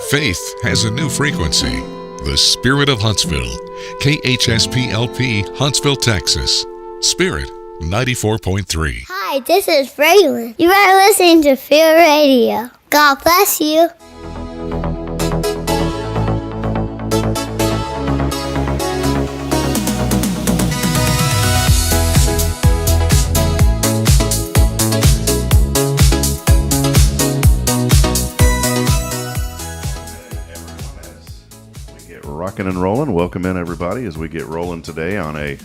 Faith has a new frequency. The Spirit of Huntsville. KHSPLP, Huntsville, Texas. Spirit 94.3. Hi, this is Braylon. You are listening to Feel Radio. God bless you. Rocking and rolling. Welcome in, everybody, as we get rolling today on a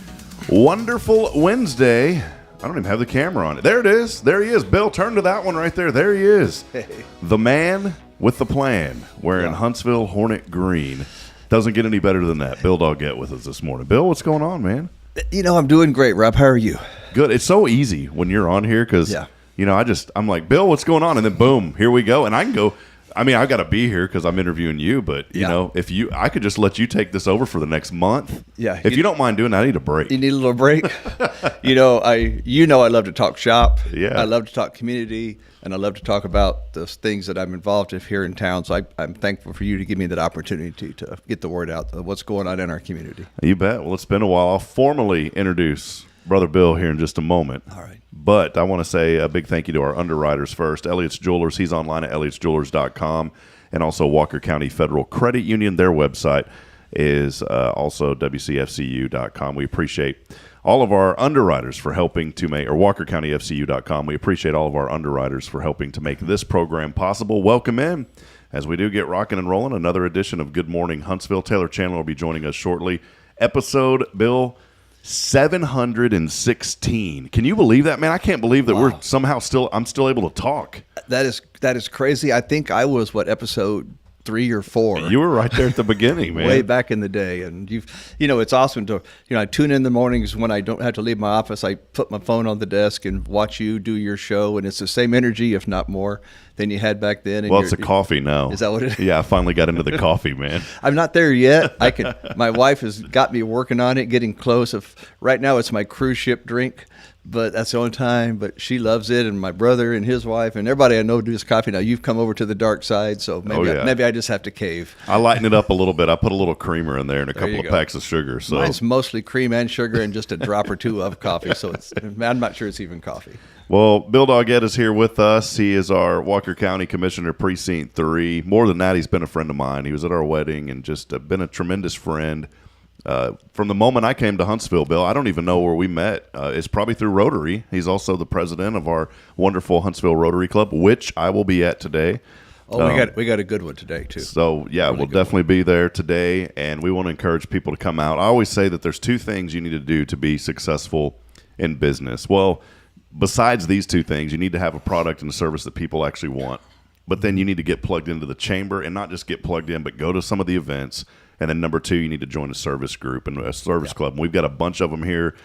wonderful Wednesday. I don't even have the camera on it. There it is. There he is. Bill, turn to that one right there. There he is. Hey. The man with the plan, wearing Huntsville Hornet green. Doesn't get any better than that. Bill Daugette with us this morning. Bill, what's going on, man? You know, I'm doing great, Rob. How are you? Good. It's so easy when you're on here because, you know, I'm like, Bill, what's going on? And then boom, here we go. And I can go. I mean, I got to be here because I'm interviewing you, but you know, I could just let you take this over for the next month. Yeah. If you don't mind doing that, I need a break. You need a little break. I love to talk shop. Yeah. I love to talk community, and I love to talk about those things that I'm involved in here in town. So I'm thankful for you to give me that opportunity to get the word out of what's going on in our community. You bet. Well, it's been a while. I'll formally introduce Brother Bill here in just a moment. All right. But I want to say a big thank you to our underwriters first. Elliott's Jewelers, he's online at elliottjewelers.com, and also Walker County Federal Credit Union. Their website is also wcfcu.com. We appreciate all of our underwriters for helping to make, or walkercountyfcu.com. We appreciate all of our underwriters for helping to make this program possible. Welcome in as we do get rocking and rolling. Another edition of Good Morning Huntsville. Taylor Chandler will be joining us shortly. Episode, Bill, 716. Can you believe that, man? I can't believe that we're somehow I'm still able to talk. That is crazy. I think I was episode 3 or 4. You were right there at the beginning, man. Way back in the day. And it's awesome to, I tune in the mornings when I don't have to leave my office. I put my phone on the desk and watch you do your show, and it's the same energy, if not more, than you had back then. Well, it's a coffee now. Is that what it is? Yeah, I finally got into the coffee, man. I'm not there yet. My wife has got me working on it, getting close. Right now it's my cruise ship drink, but that's the only time. But she loves it, and my brother and his wife and everybody I know do this coffee now. You've come over to the dark side, so maybe I just have to cave. I lighten it up a little bit. I put a little creamer in there and a couple of packs of sugar. So mine's mostly cream and sugar and just a drop or two of coffee. So I'm not sure it's even coffee. Well, Bill Daugette is here with us. He is our Walker County Commissioner, Precinct 3. More than that, he's been a friend of mine. He was at our wedding and just been a tremendous friend. From the moment I came to Huntsville, Bill, I don't even know where we met. It's probably through Rotary. He's also the president of our wonderful Huntsville Rotary Club, which I will be at today. Oh, we got a good one today, too. So, yeah, we'll definitely be there today, and we want to encourage people to come out. I always say that there's 2 things you need to do to be successful in business. Well, besides these 2 things, you need to have a product and a service that people actually want. But then you need to get plugged into the chamber, and not just get plugged in, but go to some of the events. And then number 2, you need to join a service group and a service club. And we've got a bunch of them here.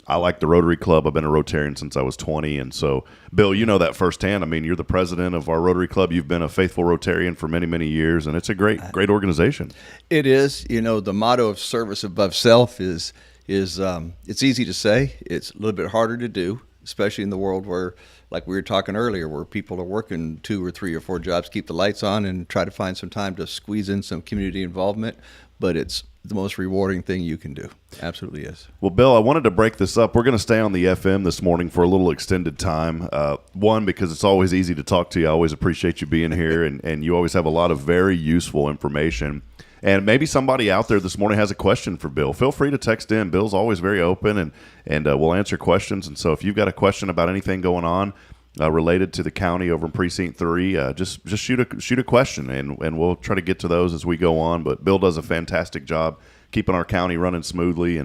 I like the Rotary Club. I've been a Rotarian since I was 20. And so, Bill, you know that firsthand. I mean, you're the president of our Rotary Club. You've been a faithful Rotarian for many, many years, and it's a great organization. It is. The motto of service above self is it's easy to say. It's a little bit harder to do, especially in the world where, like we were talking earlier, where people are working 2 or 3 or 4 jobs, keep the lights on, and try to find some time to squeeze in some community involvement. But it's the most rewarding thing you can do. Absolutely is. Well, Bill, I wanted to break this up. We're going to stay on the FM this morning for a little extended time. One, because it's always easy to talk to you. I always appreciate you being here, and you always have a lot of very useful information. And maybe somebody out there this morning has a question for Bill. Feel free to text in. Bill's always very open, and we'll answer questions. And so if you've got a question about anything going on related to the county over in Precinct 3, just shoot a question, and we'll try to get to those as we go on. But Bill does a fantastic job keeping our county running smoothly.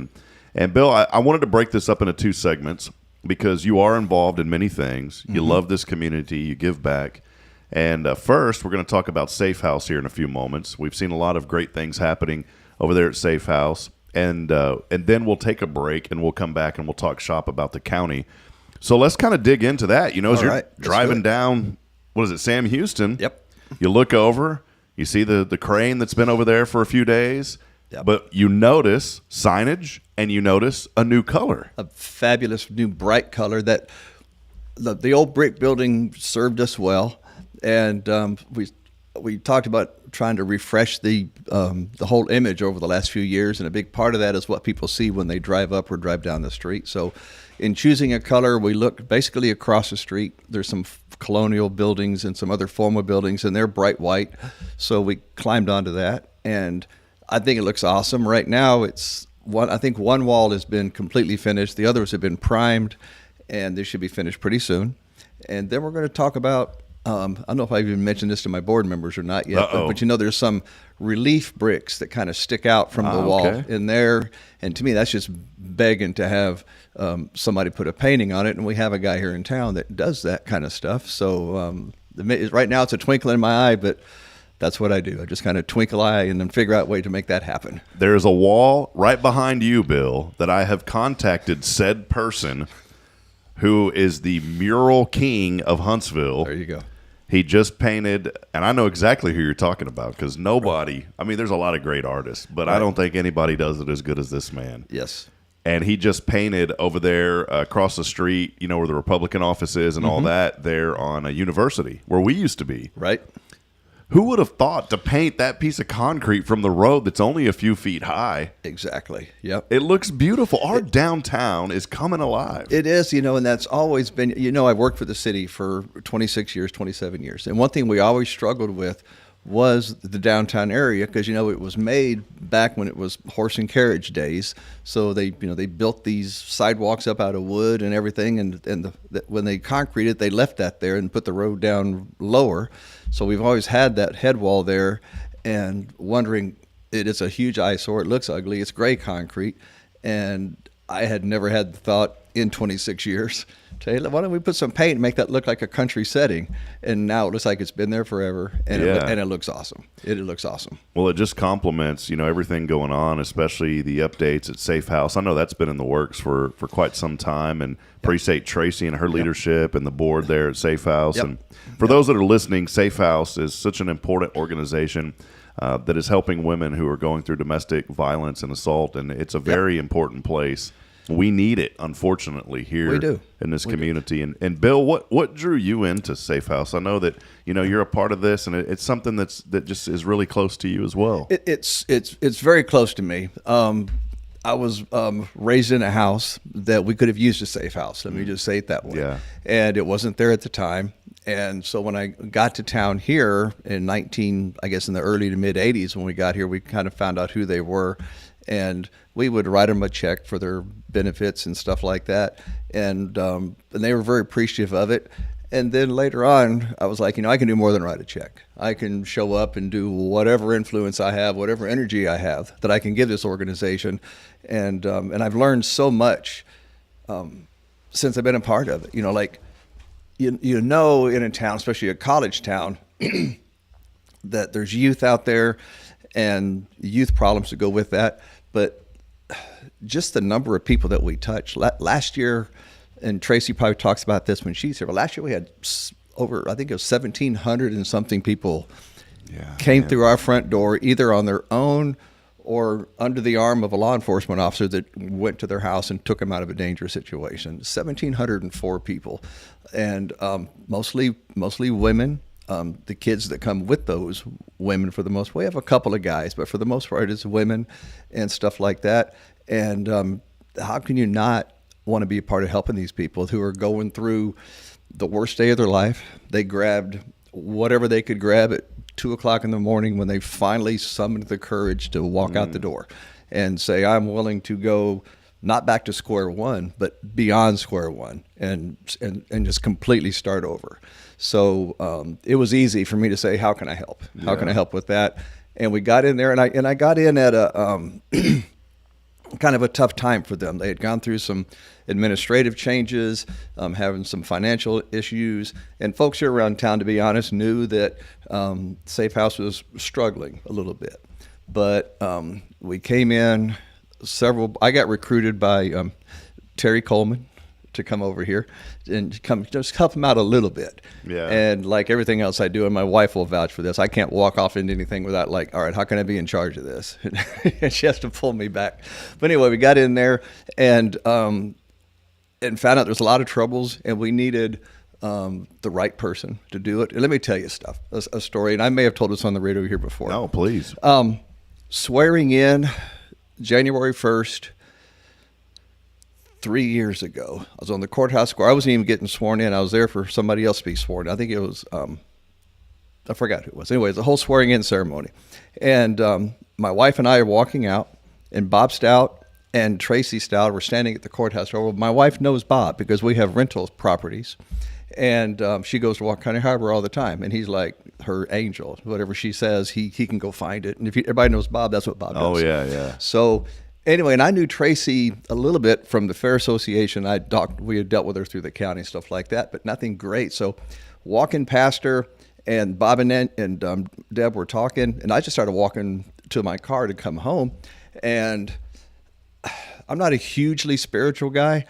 And Bill, I wanted to break this up into 2 segments because you are involved in many things. You love this community. You give back. And first, we're going to talk about Safe House here in a few moments. We've seen a lot of great things happening over there at Safe House. And then we'll take a break, and we'll come back, and we'll talk shop about the county. So let's kind of dig into that. As you're driving down, what is it, Sam Houston? Yep. You look over, you see the crane that's been over there for a few days. Yep. But you notice signage, and you notice a new color. A fabulous new bright color that the old brick building served us well. And we talked about trying to refresh the whole image over the last few years, and a big part of that is what people see when they drive up or drive down the street. So in choosing a color, we looked basically across the street. There's some colonial buildings and some other formal buildings, and they're bright white. So we climbed onto that, and I think it looks awesome. Right now, I think one wall has been completely finished. The others have been primed, and they should be finished pretty soon. And then we're going to talk about, I don't know if I've even mentioned this to my board members or not yet, but there's some relief bricks that kind of stick out from the wall in there. And to me, that's just begging to have somebody put a painting on it. And we have a guy here in town that does that kind of stuff. So right now it's a twinkle in my eye, but that's what I do. I just kind of twinkle eye and then figure out a way to make that happen. There's a wall right behind you, Bill, that I have contacted said person who is the mural king of Huntsville. There you go. He just painted, and I know exactly who you're talking about because nobody, I mean, there's a lot of great artists, but I don't think anybody does it as good as this man. Yes. And he just painted over there across the street, where the Republican office is and all that, there on a university where we used to be. Right. Who would have thought to paint that piece of concrete from the road that's only a few feet high? Exactly. Yep. It looks beautiful. Our downtown is coming alive. It is, and that's always been, I've worked for the city for 26 years, 27 years. And one thing we always struggled with was the downtown area because, it was made back when it was horse and carriage days. So they built these sidewalks up out of wood and everything. And when they concreted, they left that there and put the road down lower. So we've always had that head wall there and wondering, it is a huge eyesore. It looks ugly. It's gray concrete. And I had never had the thought in 26 years to, hey, why don't we put some paint and make that look like a country setting? And now it looks like it's been there forever, and it looks awesome. It looks awesome. Well, it just complements, everything going on, especially the updates at Safe House. I know that's been in the works for quite some time, and appreciate Tracy and her leadership and the board there at Safe House. And for those that are listening, Safe House is such an important organization that is helping women who are going through domestic violence and assault, and it's a very important place. We need it, unfortunately, here in this community. And Bill, what drew you into Safe House? I know that you're a part of this, and it's something that just is really close to you as well. It's very close to me. I was raised in a house that we could have used a safe house. Let me just say it that way. Yeah. And it wasn't there at the time. And so when I got to town here in in the early to mid 80s, when we got here, we kind of found out who they were. And we would write them a check for their benefits and stuff like that. And they were very appreciative of it. And then later on, I was like, I can do more than write a check. I can show up and do whatever influence I have, whatever energy I have that I can give this organization. And I've learned so much since I've been a part of it. In a town, especially a college town, that there's youth out there and youth problems that go with that. But just the number of people that we touch. Last year, and Tracy probably talks about this when she's here, but last year we had over, I think it was 1,700 and something people came through our front door, either on their own or under the arm of a law enforcement officer that went to their house and took them out of a dangerous situation. 1,704 people, and mostly women. The kids that come with those women, for the most part, we have a couple of guys, but for the most part it's women and stuff like that. And how can you not want to be a part of helping these people who are going through the worst day of their life? They grabbed whatever they could grab at 2:00 in the morning when they finally summoned the courage to walk out the door and say, I'm willing to go not back to square one, but beyond square one, and just completely start over. So it was easy for me to say, how can I help? How can I help with that? And we got in there, and I got in at a kind of a tough time for them. They had gone through some administrative changes, having some financial issues, and folks here around town, to be honest, knew that Safe House was struggling a little bit. But we came in I got recruited by Terry Coleman to come over here and just help him out a little bit. Yeah. And like everything else I do, and my wife will vouch for this, I can't walk off into anything without all right, how can I be in charge of this? And she has to pull me back. But anyway, we got in there and found out there's a lot of troubles, and we needed the right person to do it. And let me tell you a story, and I may have told this on the radio here before. No, please. Swearing in January 1st, 3 years ago. I was on the courthouse square. I wasn't even getting sworn in. I was there for somebody else to be sworn in. I think it was, I forgot who it was. Anyway, the whole swearing in ceremony. And my wife and I are walking out, and Bob Stout and Tracy Stout were standing at the courthouse door. Well, my wife knows Bob because we have rental properties. And she goes to Walker County Harbor all the time. And he's like her angel. Whatever she says, he can go find it. And if everybody knows Bob, that's what Bob does. Oh, yeah. So anyway, and I knew Tracy a little bit from the Fair Association. We had dealt with her through the county and stuff like that, but nothing great. So walking past her, and Bob and Deb were talking, and I just started walking to my car to come home. And I'm not a hugely spiritual guy,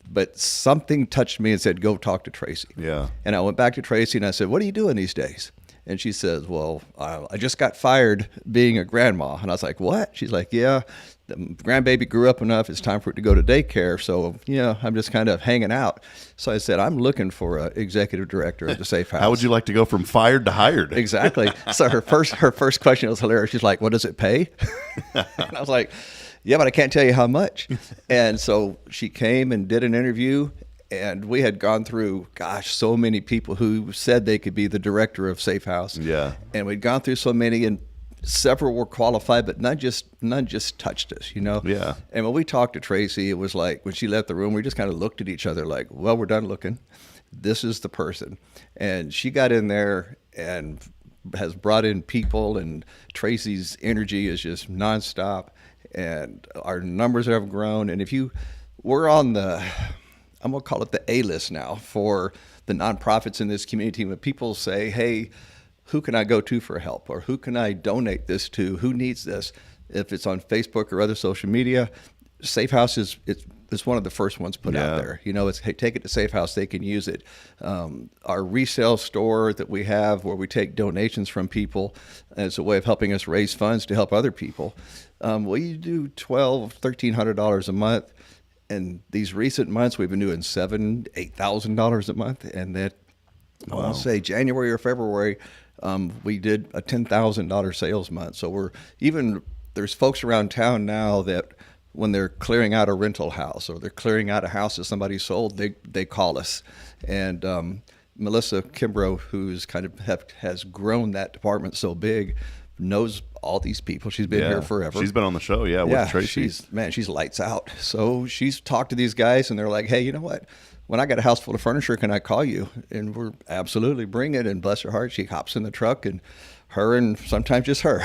but something touched me and said, go talk to Tracy. Yeah. And I went back to Tracy and I said, what are you doing these days? And she says, well, I just got fired being a grandma. And I was like, what? She's like, yeah, the grandbaby grew up enough. It's time for it to go to daycare. So, I'm just kind of hanging out. So I said, I'm looking for an executive director of the Safe House. How would you like to go from fired to hired? Exactly. So her first question was hilarious. She's like, what does it pay? And I was like, yeah, but I can't tell you how much. And so she came and did an interview, and we had gone through, so many people who said they could be the director of Safe House. Yeah. And we'd gone through so many, and several were qualified, but none just touched us, Yeah. And when we talked to Tracy, it was like when she left the room, we just kind of looked at each other like, well, we're done looking. This is the person. And she got in there and has brought in people, and Tracy's energy is just nonstop. And our numbers have grown. And we're on I'm going to call it the A-list now for the nonprofits in this community. When people say, hey, who can I go to for help? Or who can I donate this to? Who needs this? If it's on Facebook or other social media, Safe House it's one of the first ones put out there. It's, hey, take it to Safe House. They can use it. Our resale store that we have where we take donations from people as a way of helping us raise funds to help other people. We do $1,200, $1,300 a month. And these recent months, we've been doing $7,000, $8,000 a month. And that, I want to say January or February, we did a $10,000 sales month. So there's folks around town now that when they're clearing out a rental house or they're clearing out a house that somebody sold, they call us. And Melissa Kimbrough, who's kind of has grown that department so big, knows all these people. She's been here forever. She's been on the show, with Tracy. She's lights out. So she's talked to these guys, and they're like, hey, you know what? When I got a house full of furniture, can I call you? And we're absolutely bring it. And bless her heart, she hops in the truck, and her and sometimes just her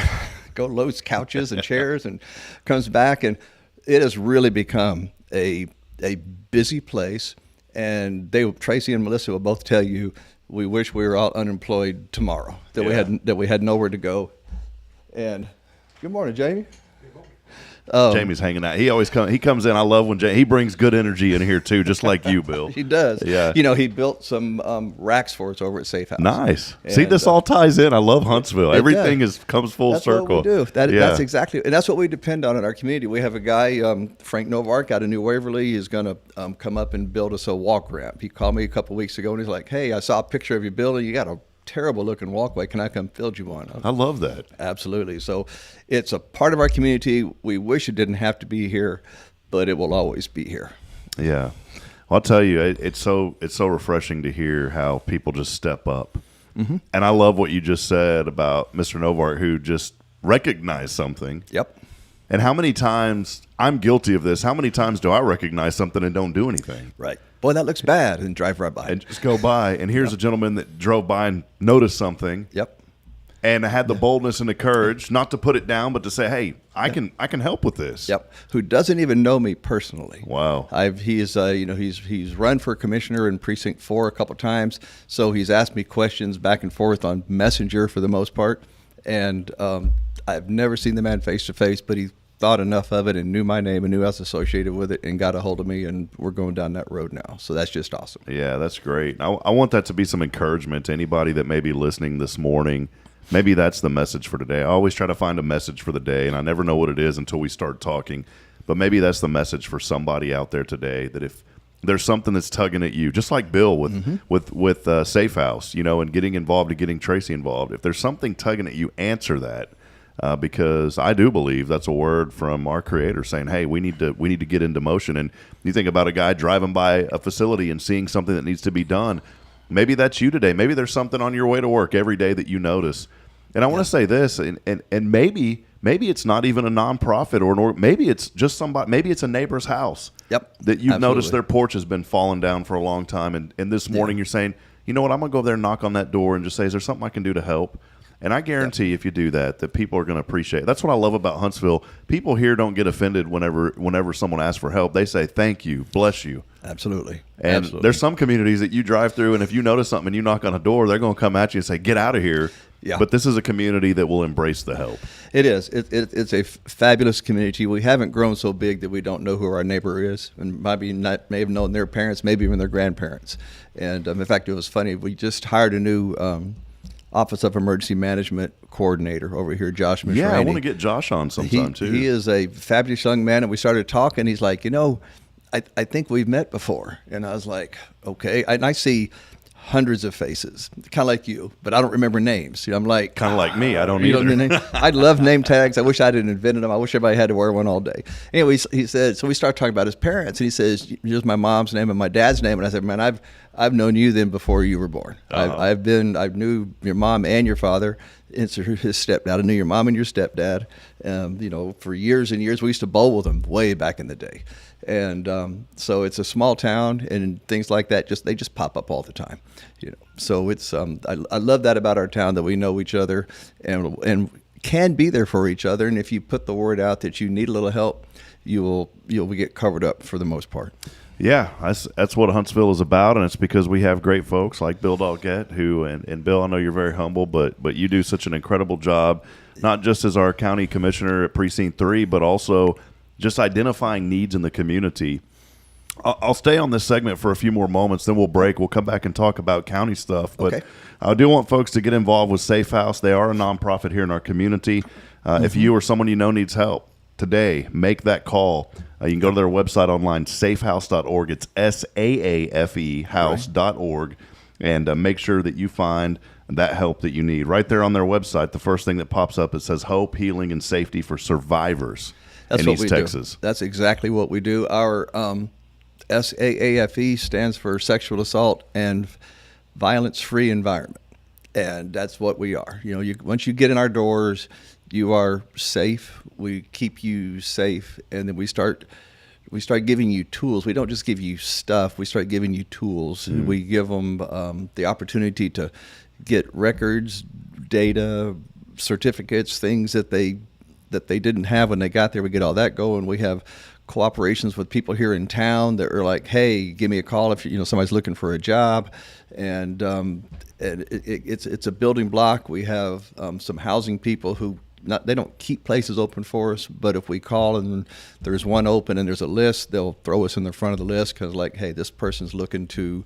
go loads couches and chairs and comes back. And it has really become a busy place. And Tracy and Melissa will both tell you, we wish we were all unemployed tomorrow, that we had nowhere to go. And good morning, Jamie. Jamie's hanging out. He comes in. I love when he brings good energy in here too, just like you, Bill. He does. Yeah. He built some racks for us over at Safe House. Nice. See, this all ties in. I love Huntsville. Everything comes full circle. That's what we do. That's exactly, and that's what we depend on in our community. We have a guy, Frank Novark, out of New Waverly. He's going to come up and build us a walk ramp. He called me a couple weeks ago, and he's like, "Hey, I saw a picture of your building. You got a terrible looking walkway. Can I come build you one?" I love that. Absolutely. So it's a part of our community. We wish it didn't have to be here, but it will always be here. Yeah. Well, I'll tell you, it's so refreshing to hear how people just step up. Mm-hmm. And I love what you just said about Mr. Novart, who just recognized something. Yep. And how many times, I'm guilty of this, how many times do I recognize something and don't do anything? Right. Boy, that looks bad, and drive right by. And just go by. And here's a gentleman that drove by and noticed something. Yep. And had the boldness and the courage not to put it down, but to say, "Hey, I can help with this." Yep. Who doesn't even know me personally? Wow. He's run for commissioner in Precinct 4 a couple times, so he's asked me questions back and forth on Messenger for the most part, and I've never seen the man face to face, but he thought enough of it and knew my name and knew I was associated with it and got a hold of me, and we're going down that road now. So that's just awesome. Yeah, that's great. I want that to be some encouragement to anybody that may be listening this morning. Maybe that's the message for today. I always try to find a message for the day, and I never know what it is until we start talking. But maybe that's the message for somebody out there today, that if there's something that's tugging at you, just like Bill with Safe House, and getting involved and getting Tracy involved. If there's something tugging at you, answer that. Because I do believe that's a word from our Creator saying, "Hey, we need to get into motion." And you think about a guy driving by a facility and seeing something that needs to be done. Maybe that's you today. Maybe there's something on your way to work every day that you notice. And I want to say this, and maybe it's not even a nonprofit or maybe it's just somebody. Maybe it's a neighbor's house. Yep, that you've absolutely. noticed their porch has been falling down for a long time, and this morning you're saying, you know what, I'm gonna go over there and knock on that door and just say, is there something I can do to help? And I guarantee if you do that people are going to appreciate it. That's what I love about Huntsville. People here don't get offended whenever someone asks for help. They say, thank you, bless you. Absolutely. And there's some communities that you drive through, and if you notice something and you knock on a door, they're going to come at you and say, get out of here. Yeah. But this is a community that will embrace the help. It is. It's a fabulous community. We haven't grown so big that we don't know who our neighbor is, and may have known their parents, maybe even their grandparents. And in fact, it was funny. We just hired a new Office of Emergency Management coordinator over here, Josh Mishraney. Yeah, I want to get Josh on sometime too. He is a fabulous young man, and we started talking. He's like, I think we've met before. And I was like, okay. And I see hundreds of faces, kind of like you, but I don't remember names. I'm like, kind of like me. I don't either. I love name tags. I wish I didn't invented them. I wish everybody had to wear one all day. Anyway, he said, so we started talking about his parents, and he says, here's my mom's name and my dad's name. And I said, man, I've known you then before you were born. I knew your mom and your father. It's his stepdad. I knew your mom and your stepdad. For years and years, we used to bowl with them way back in the day. And so it's a small town, and things like that they just pop up all the time. So it's I love that about our town, that we know each other and can be there for each other. And if you put the word out that you need a little help, you'll get covered up for the most part. Yeah, that's what Huntsville is about, and it's because we have great folks like Bill Daugette, who, and Bill, I know you're very humble, but you do such an incredible job, not just as our county commissioner at Precinct 3, but also just identifying needs in the community. I'll stay on this segment for a few more moments, then we'll break. We'll come back and talk about county stuff, but okay. I do want folks to get involved with Safe House. They are a nonprofit here in our community. If you or someone you know needs help today, make that call. You can go to their website online, safehouse.org. It's SAAFE house.org, and make sure that you find that help that you need. Right there on their website, the first thing that pops up, it says hope, healing, and safety for survivors in East Texas. That's exactly what we do. Our SAAFE stands for Sexual Assault and Violence-Free Environment, and that's what we are. Once you get in our doors, you are safe. We keep you safe, and then we start giving you tools. We don't just give you stuff. We start giving you tools. Mm. We give them the opportunity to get records, data, certificates, things that they didn't have when they got there. We get all that going. We have cooperations with people here in town that are like, hey, give me a call if somebody's looking for a job, and it's a building block. We have some housing people who. They don't keep places open for us, but if we call and there's one open and there's a list, they'll throw us in the front of the list because, like, hey, this person's looking to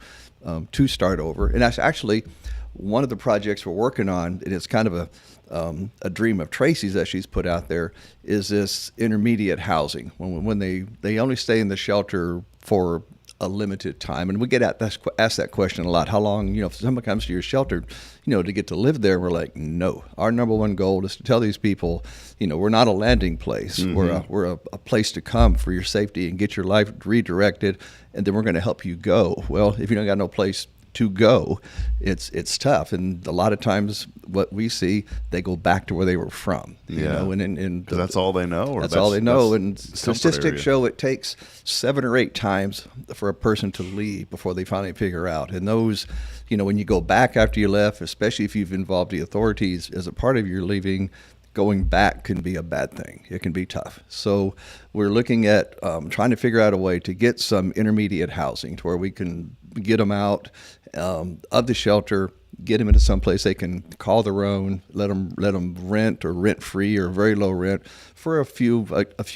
start over. And that's actually one of the projects we're working on, and it's kind of a dream of Tracy's that she's put out there, is this intermediate housing when they only stay in the shelter for a limited time. And we get asked that question a lot. How long, if someone comes to your shelter, to get to live there? We're like, no. Our number one goal is to tell these people, we're not a landing place. Mm-hmm. We're a place to come for your safety and get your life redirected, and then we're going to help you go. Well, if you don't got no place to go, it's tough. And a lot of times what we see, they go back to where they were from. And that's all they know. That's all they know. And statistics show it takes 7 or 8 times for a person to leave before they finally figure out. And those, when you go back after you left, especially if you've involved the authorities as a part of your leaving, going back can be a bad thing. It can be tough. So we're looking at trying to figure out a way to get some intermediate housing to where we can get them out of the shelter, get them into some place they can call their own, let them rent or rent free or very low rent for a few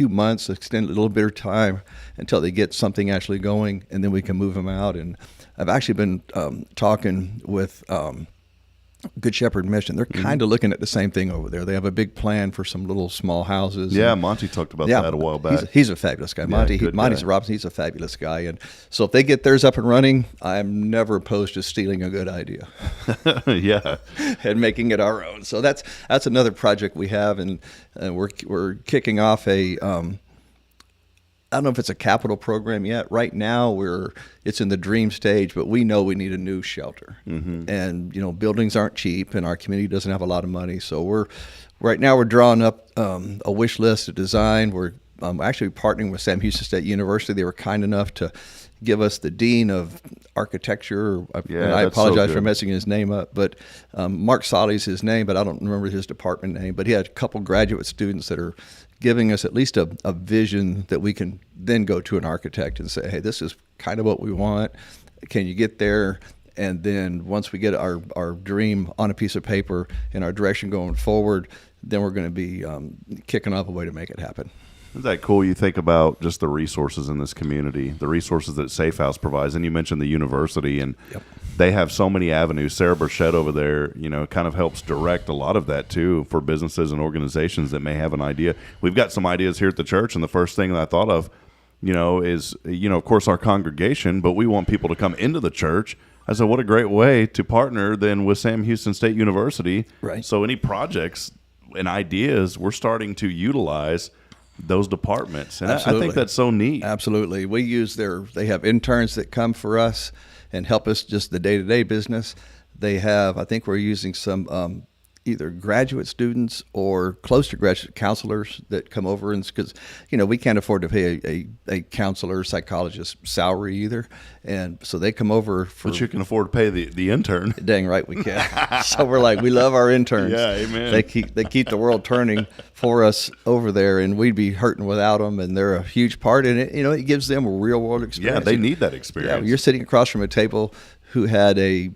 months, extend a little bit of time until they get something actually going, and then we can move them out. And I've actually been talking with Good Shepherd Mission. They're kind of looking at the same thing over there. They have a big plan for some little small houses. Yeah, Monty talked about that a while back. He's a fabulous guy. Monty's guy. Robinson. He's a fabulous guy. And so if they get theirs up and running, I'm never opposed to stealing a good idea. Yeah. And making it our own. So that's another project we have, and we're kicking off a I don't know if it's a capital program yet. Right now, it's in the dream stage, but we know we need a new shelter. And buildings aren't cheap, and our community doesn't have a lot of money. So right now we're drawing up a wish list, a design. We're actually partnering with Sam Houston State University. They were kind enough to give us the dean of architecture. And I apologize for messing his name up, but Mark Solly's his name, but I don't remember his department name. But he had a couple graduate students that are giving us at least a vision that we can then go to an architect and say, hey, this is kind of what we want. Can you get there? And then once we get our dream on a piece of paper and our direction going forward, then we're going to be kicking off a way to make it happen. Isn't that cool? You think about just the resources in this community, the resources that Safe House provides, and you mentioned the university, and they have so many avenues. Sarah Burchett over there, kind of helps direct a lot of that too for businesses and organizations that may have an idea. We've got some ideas here at the church, and the first thing that I thought of, is, of course, our congregation, but we want people to come into the church. I said, what a great way to partner then with Sam Houston State University. Right. So any projects and ideas, we're starting to utilize those departments. And I think that's so neat. Absolutely. We use they have interns that come for us and help us just the day-to-day business. They have, I think we're using some either graduate students or close to graduate counselors that come over, and because we can't afford to pay a counselor, psychologist salary either, and so they come over but you can afford to pay the intern. Dang right we can. So we're like, we love our interns. Yeah, amen. They keep the world turning for us over there, and we'd be hurting without them, and they're a huge part in it. It gives them a real world experience. Yeah, they need that experience. Yeah, you're sitting across from a table who had a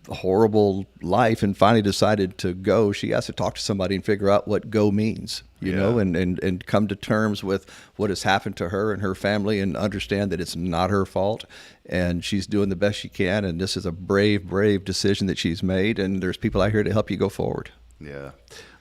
horrible life and finally decided to go. She has to talk to somebody and figure out what go means, and come to terms with what has happened to her and her family, and understand that it's not her fault, and she's doing the best she can, and this is a brave decision that she's made, and there's people out here to help you go forward. Yeah.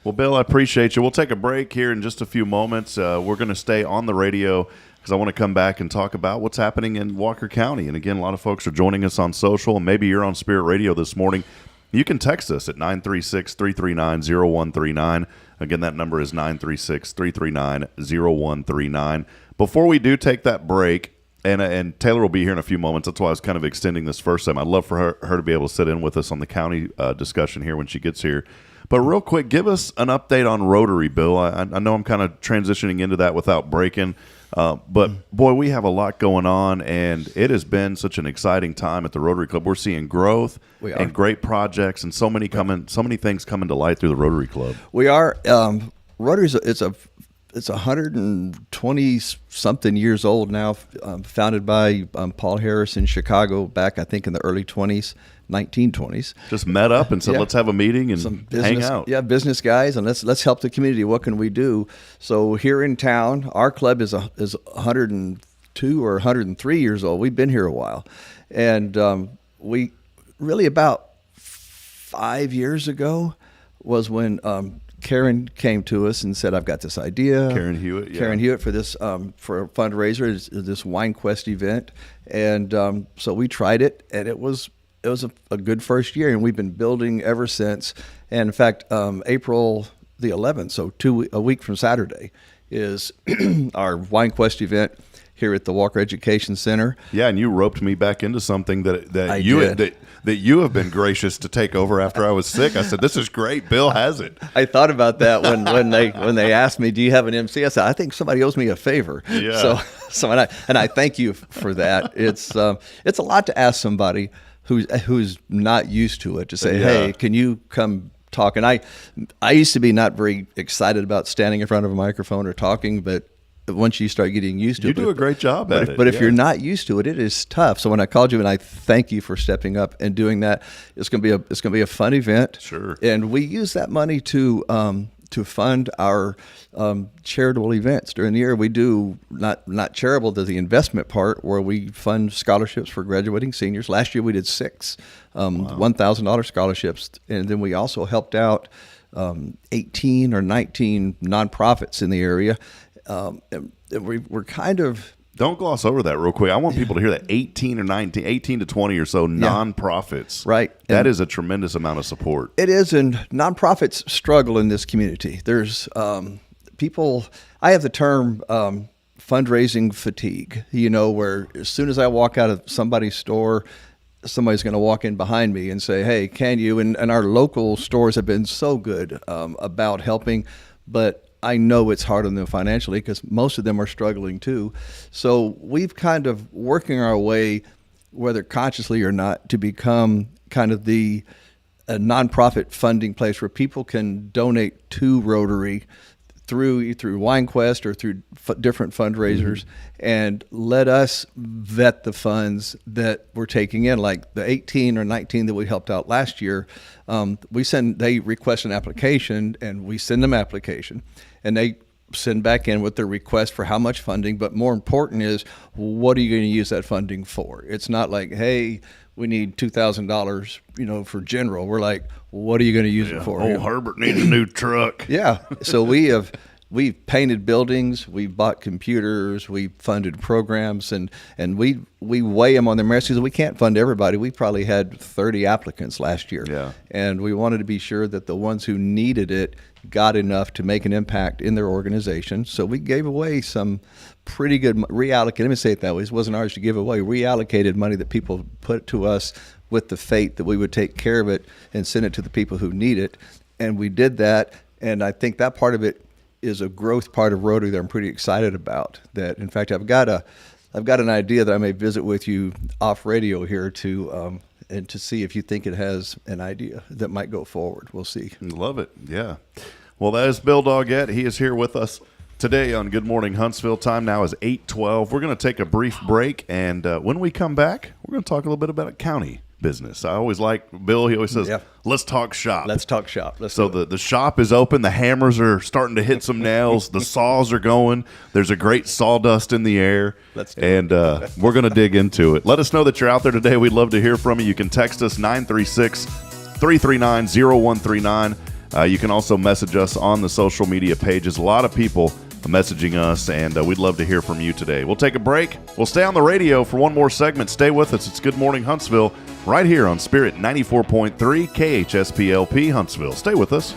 Well, Bill, I appreciate you. We'll take a break here in just a few moments. We're going to stay on the radio because I want to come back and talk about what's happening in Walker County. And again, a lot of folks are joining us on social, and maybe you're on Spirit Radio this morning. You can text us at 936-339-0139. Again, that number is 936-339-0139. Before we do take that break, and Taylor will be here in a few moments. That's why I was kind of extending this first time. I'd love for her to be able to sit in with us on the county discussion here when she gets here. But real quick, give us an update on Rotary, Bill. I know I'm kind of transitioning into that without breaking. But boy, we have a lot going on, and it has been such an exciting time at the Rotary Club. We're seeing growth and great projects, and so many things coming to light through the Rotary Club. We are. Rotary's it's 120 something years old now. Founded by Paul Harris in Chicago back, I think, in the early 1920s. Just met up and said, let's have a meeting and hang out. Yeah, business guys, and let's help the community. What can we do? So here in town, our club is 102 or 103 years old. We've been here a while. And we really about 5 years ago was when Karen came to us and said, I've got this idea. Karen Hewitt for this for a fundraiser, this Wine Quest event. And so we tried it, and it was a good first year, and we've been building ever since. And in fact, April the 11th, so a week from Saturday, is our Wine Quest event here at the Walker Education Center. Yeah, and you roped me back into something that you have been gracious to take over after I was sick. I said, "This is great. Bill has it." I thought about that when they asked me, "Do you have an MC?" I said, "I think somebody owes me a favor." Yeah. So and I thank you for that. It's a lot to ask somebody who's not used to it to say, "Hey, can you come talk?" And I used to be not very excited about standing in front of a microphone or talking, but once you start getting used to it, you do a great job at it. But if you're not used to it, it is tough. So when I called you, and I thank you for stepping up and doing that, it's going to be a fun event. Sure. And we use that money to fund our charitable events during the year. We do not charitable to the investment part, where we fund scholarships for graduating seniors. Last year we did 6 $1,000 scholarships, and then we also helped out 18 or 19 nonprofits in the area. And we're kind of... Don't gloss over that real quick. I want people to hear that 18 to 20 or so nonprofits. Right. That is a tremendous amount of support. It is, and nonprofits struggle in this community. There's people, I have the term fundraising fatigue, where as soon as I walk out of somebody's store, somebody's going to walk in behind me and say, hey, can you? And our local stores have been so good about helping, but I know it's hard on them financially because most of them are struggling too. So we've kind of working our way, whether consciously or not, to become kind of a nonprofit funding place where people can donate to Rotary through WineQuest or through different fundraisers, and let us vet the funds that we're taking in. Like the 18 or 19 that we helped out last year, they request an application and we send them application, and they send back in with their request for how much funding. But more important is, what are you going to use that funding for? It's not like, hey, we need $2,000, for general. We're like, what are you going to use it for? Old Herbert needs a new truck. Yeah. So we've painted buildings, we've bought computers, we've funded programs, and we weigh them on their merits because we can't fund everybody. We probably had 30 applicants last year. Yeah. And we wanted to be sure that the ones who needed it got enough to make an impact in their organization. So we gave away some pretty good reallocated. Let me say it that way. It wasn't ours to give away. Reallocated money that people put to us with the faith that we would take care of it and send it to the people who need it. And we did that. And I think that part of it is a growth part of Rotary that I'm pretty excited about. That, in fact, I've got an idea that I may visit with you off radio here to see if you think it has an idea that might go forward. We'll see. Love it. Yeah. Well, that is Bill Daugette. He is here with us today on Good Morning Huntsville. Time now is 8:12. We're going to take a brief break, and when we come back, we're going to talk a little bit about county business. I always like Bill. He always says, let's talk shop. Let's talk shop. So the shop is open. The hammers are starting to hit some nails. The saws are going. There's a great sawdust in the air. We're going to dig into it. Let us know that you're out there today. We'd love to hear from you. You can text us 936-339-0139. You can also message us on the social media pages. A lot of people messaging us, and we'd love to hear from you today. We'll take a break. We'll stay on the radio for one more segment. Stay with us. It's Good Morning Huntsville right here on Spirit 94.3 KHSPLP Huntsville. Stay with us.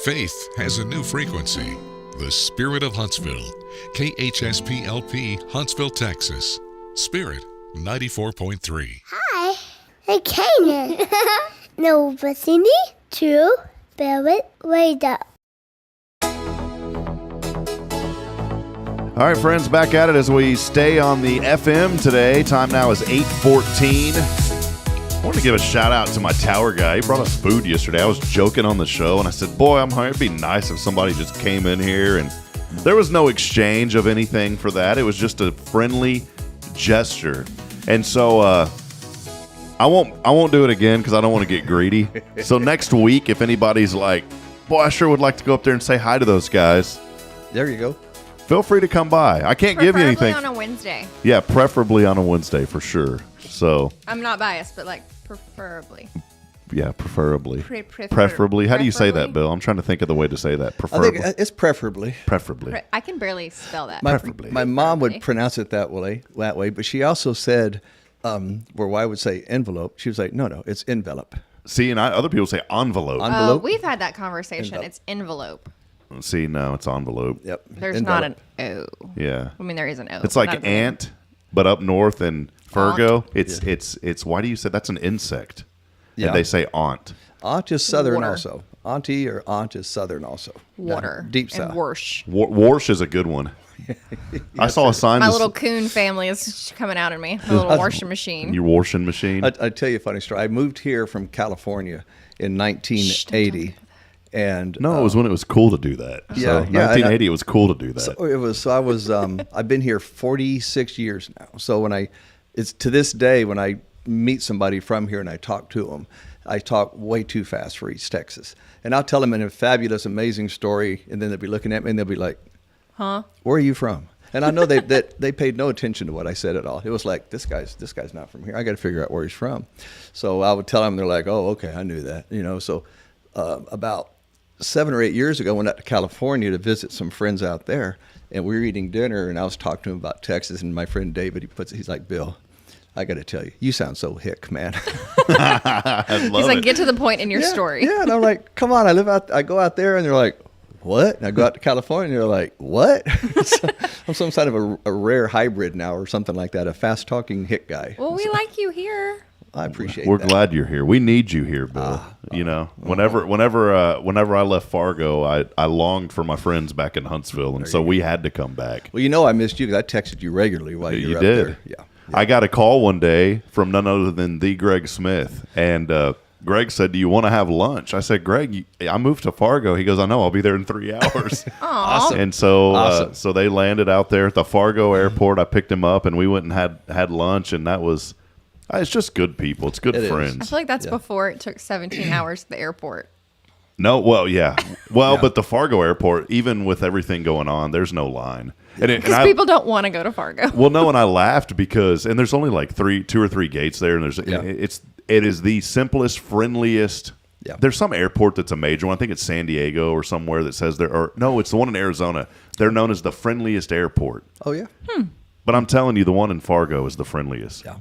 Faith has a new frequency. The Spirit of Huntsville. KHSPLP, Huntsville, Texas. Spirit 94.3. Hi, I'm Kanan. No, listening to Spirit Radio. All right, friends, back at it as we stay on the FM today. Time now is 8:14. I want to give a shout out to my tower guy. He brought us food yesterday. I was joking on the show, and I said, boy, I'm hungry. It'd be nice if somebody just came in here. And there was no exchange of anything for that. It was just a friendly gesture. And so I won't do it again because I don't want to get greedy. So next week, if anybody's like, boy, I sure would like to go up there and say hi to those guys, There you go. feel free to come by. I can't give you anything. Preferably on a Wednesday. Yeah, preferably on a Wednesday for sure. So, I'm not biased, but like preferably. yeah, preferably. Preferably. Preferably. How do you say that, Preferably? Bill? I'm trying to think of the way to say that. I Preferably. think it's preferably. Preferably. I can barely spell that. My mom would pronounce it that way, but she also said, where I would say envelope, she was like, no, it's envelope. See, and other people say envelope. Envelope. We've had that conversation. Envelope. It's envelope. See, no, it's envelope. Yep. There's Envelope. not an O. Yeah. I mean, there is an O. It's but not like a big ant, but up north in Fargo, Aunt. it's why do you say that's an insect? Yeah. And they say aunt. Aunt is southern Water. also. Auntie or aunt is southern also. water. Deep and south. Warsh. Warsh is a good one. I saw a sign. My this- little coon family is coming out in me. My little washing machine. Your washing machine. I tell you a funny story. I moved here from California in 1980. And No, it was when it was cool to do that. Yeah, So, yeah, 1980, it was cool to do that. I was I've been here 46 years now. So it's to this day when I meet somebody from here and I talk to them, I talk way too fast for East Texas. And I'll tell them a fabulous, amazing story, and then they'll be looking at me and they'll be like, "Huh? Where are you from?" And I know they paid no attention to what I said at all. It was like, this guy's not from here. I got to figure out where he's from. So I would tell them, they're like, "Oh, okay, I knew that." So about 7 or 8 years ago, I went out to California to visit some friends out there, and we were eating dinner, and I was talking to him about Texas, and my friend David, he's like, "Bill, I got to tell you sound so hick, man." I love He's like, it. get to the point in your story. Yeah, and I'm like, "Come on, I go out there," and they're like, "What?" And I go out to California, and they're like, "What?" So I'm some sort of a rare hybrid now, or something like that, a fast talking hick guy. Well, we like you here. I appreciate We're that. glad you're here. We need you here, Bill. Whenever I left Fargo, I longed for my friends back in Huntsville, and so we had to come back. Well, I missed you because I texted you regularly while you were You up did. there. Yeah. I got a call one day from none other than the Greg Smith, and Greg said, "Do you want to have lunch?" I said, "Greg, I moved to Fargo." He goes, "I know. I'll be there in 3 hours." Awesome. And so, Awesome. so they landed out there at the Fargo airport. I picked him up, and we went and had lunch, and that was. It's just good people. It's good It is. friends. I feel like that's before it took 17 hours to the airport. No, well, yeah. Well, but the Fargo airport, even with everything going on, there's no line. Because people don't want to go to Fargo. Well, no, and I laughed because, and there's only like 2 or 3 gates there, and it is the simplest, friendliest. Yeah. There's some airport that's a major one. I think it's San Diego or somewhere that says no, it's the one in Arizona. They're known as the friendliest airport. Oh yeah. But I'm telling you, the one in Fargo is the friendliest. Yeah.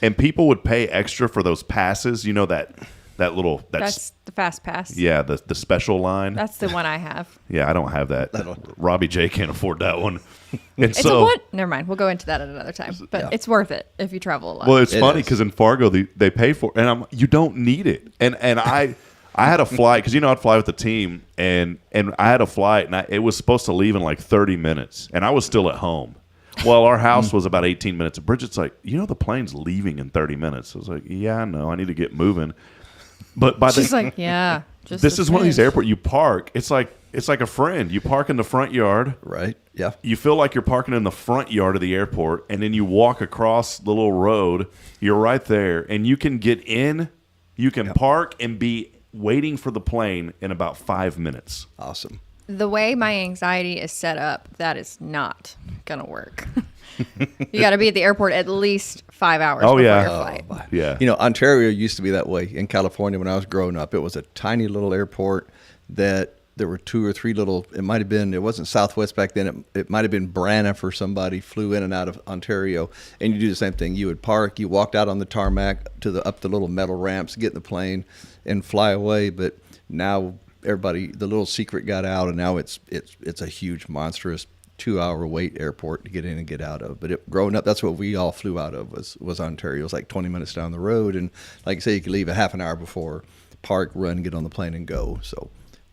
And people would pay extra for those passes. You know that little That's the fast pass. yeah, the special line. That's the one I have. Yeah, I don't have that. Robbie J can't afford that one. And It's a what? Never mind. We'll go into that at another time. But it's worth it if you travel a lot. Well, it's It funny is. because in Fargo they pay for, and you don't need it. And I had a flight because I'd fly with the team, and I had a flight, and it was supposed to leave in like 30 minutes, and I was still at home. Well, our house was about 18 minutes. And Bridget's like, the plane's leaving in 30 minutes. I was like, yeah, I know. I need to get moving. But by She's like, yeah. this is one of these airports. You park. It's like a friend. You park in the front yard. Right. Yeah. You feel like you're parking in the front yard of the airport, and then you walk across the little road. You're right there, and you can get in. You can park and be waiting for the plane in about 5 minutes. Awesome. The way my anxiety is set up, that is not going to work. You got to be at the airport at least 5 hours before your flight. Yeah. Ontario used to be that way. In California, when I was growing up, it was a tiny little airport that there were 2 or 3 little. It might have been. It wasn't Southwest back then. It might have been Braniff or somebody flew in and out of Ontario, and you do the same thing. You would park. You walked out on the tarmac up the little metal ramps, get in the plane, and fly away. But now the little secret got out, and now it's a huge, monstrous 2-hour wait airport to get in and get out of. But growing up, that's what we all flew out of was Ontario. It was like 20 minutes down the road, and like I say, you could leave a half an hour before, park, run, get on the plane, and go. So,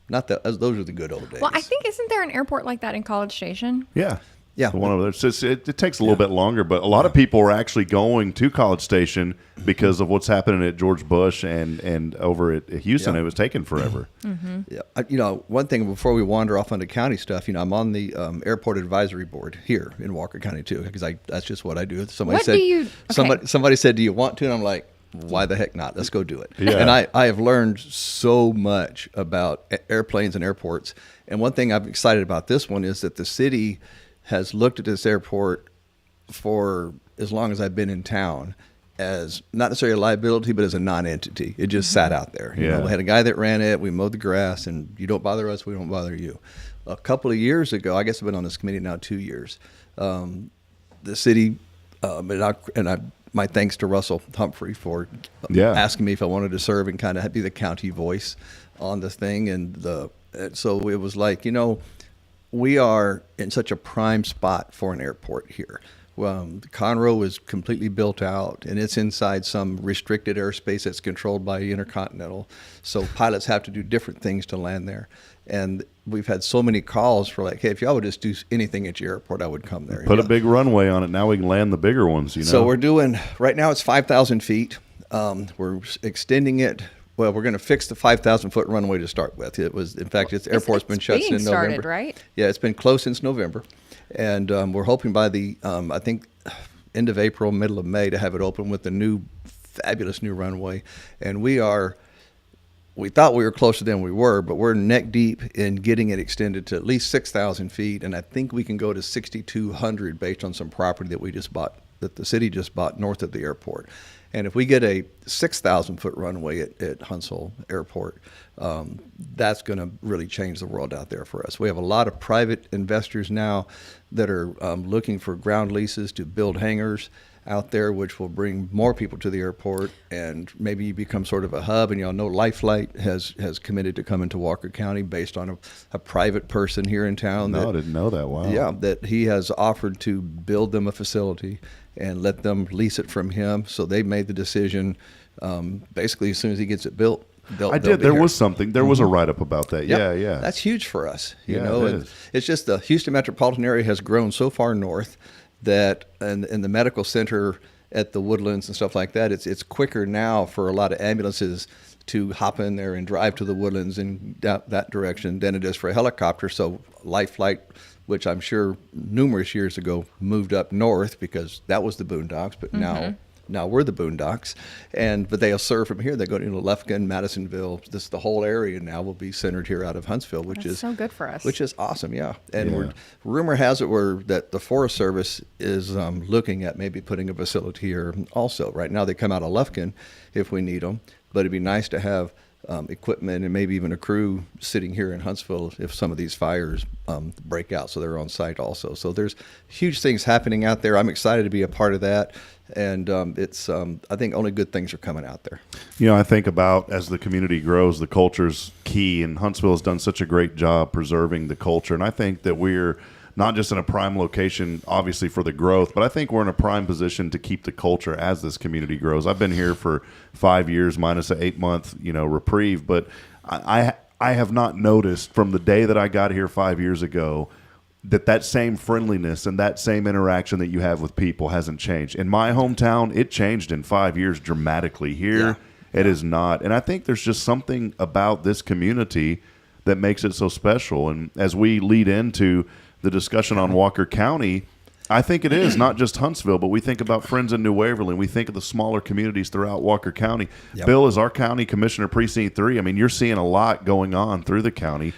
those are the good old days. Well, I think, isn't there an airport like that in College Station? Yeah. Yeah. One of those. It takes a little bit longer, but a lot of people are actually going to College Station because of what's happening at George Bush and over at Houston. Yeah. It was taking forever. Yeah. One thing before we wander off onto county stuff, I'm on the airport advisory board here in Walker County too, because that's just what I do. Somebody said, "Do you want to?" And I'm like, why the heck not? Let's go do it. Yeah. And I have learned so much about airplanes and airports. And one thing I'm excited about this one is that the city has looked at this airport for as long as I've been in town as not necessarily a liability, but as a non-entity. It just sat out there. We had a guy that ran it. We mowed the grass, and you don't bother us, we don't bother you. A couple of years ago, I guess I've been on this committee now 2 years, the city, my thanks to Russell Humphrey for asking me if I wanted to serve and kind of be the county voice on the thing. And so it was like, we are in such a prime spot for an airport here. Conroe is completely built out, and it's inside some restricted airspace that's controlled by Intercontinental. So pilots have to do different things to land there. And we've had so many calls for like, hey, if y'all would just do anything at your airport, I would come there. Put a big runway on it. Now we can land the bigger ones, So we're doing, right now it's 5,000 feet. We're extending it. Well, we're going to fix the 5,000-foot runway to start with. It was, in fact, its airport's been shut since November. Started, right? Yeah, it's been closed since November. And we're hoping by the, I think, end of April, middle of May to have it open with a fabulous new runway. And we thought we were closer than we were, but we're neck deep in getting it extended to at least 6,000 feet. And I think we can go to 6,200 based on some property that we just bought, that the city just bought north of the airport. And if we get a 6,000-foot runway at Huntsville Airport, that's going to really change the world out there for us. We have a lot of private investors now that are looking for ground leases to build hangars out there, which will bring more people to the airport, and maybe you become sort of a hub. And Life Flight has committed to coming to Walker County based on a private person here in town. I didn't know that. Wow. Yeah, that he has offered to build them a facility and let them lease it from him. So they made the decision, basically as soon as he gets it built. There was something. There was a write-up about that. Yep. Yeah. That's huge for us. It and is. It's just the Houston metropolitan area has grown so far north that, and the medical center at the Woodlands and stuff like that, it's quicker now for a lot of ambulances to hop in there and drive to the Woodlands and that direction than it is for a helicopter. So Life Flight, which I'm sure numerous years ago moved up north because that was the boondocks, but now we're the boondocks. But they'll serve from here. They go to Lufkin, Madisonville. The whole area now will be centered here out of Huntsville, which is so good for us. Which is awesome, yeah. And rumor has it that the Forest Service is looking at maybe putting a facility here also. Right now they come out of Lufkin if we need them, but it'd be nice to have equipment and maybe even a crew sitting here in Huntsville if some of these fires break out, so they're on site also. So there's huge things happening out there. I'm excited to be a part of that, and it's I think only good things are coming out there. I think about as the community grows, the culture's key, and Huntsville has done such a great job preserving the culture. And I think that we're not just in a prime location, obviously, for the growth, but I think we're in a prime position to keep the culture as this community grows. I've been here for 5 years, minus an 8-month, reprieve, but I have not noticed from the day that I got here 5 years ago that same friendliness and that same interaction that you have with people hasn't changed. In my hometown, it changed in 5 years dramatically. Here, it is not. And I think there's just something about this community that makes it so special. And as we lead into the discussion on Walker County, I think it is not just Huntsville, but we think about Friends in New Waverly, and we think of the smaller communities throughout Walker County. Yep. Bill, as our county commissioner, Precinct 3, I mean, you're seeing a lot going on through the county.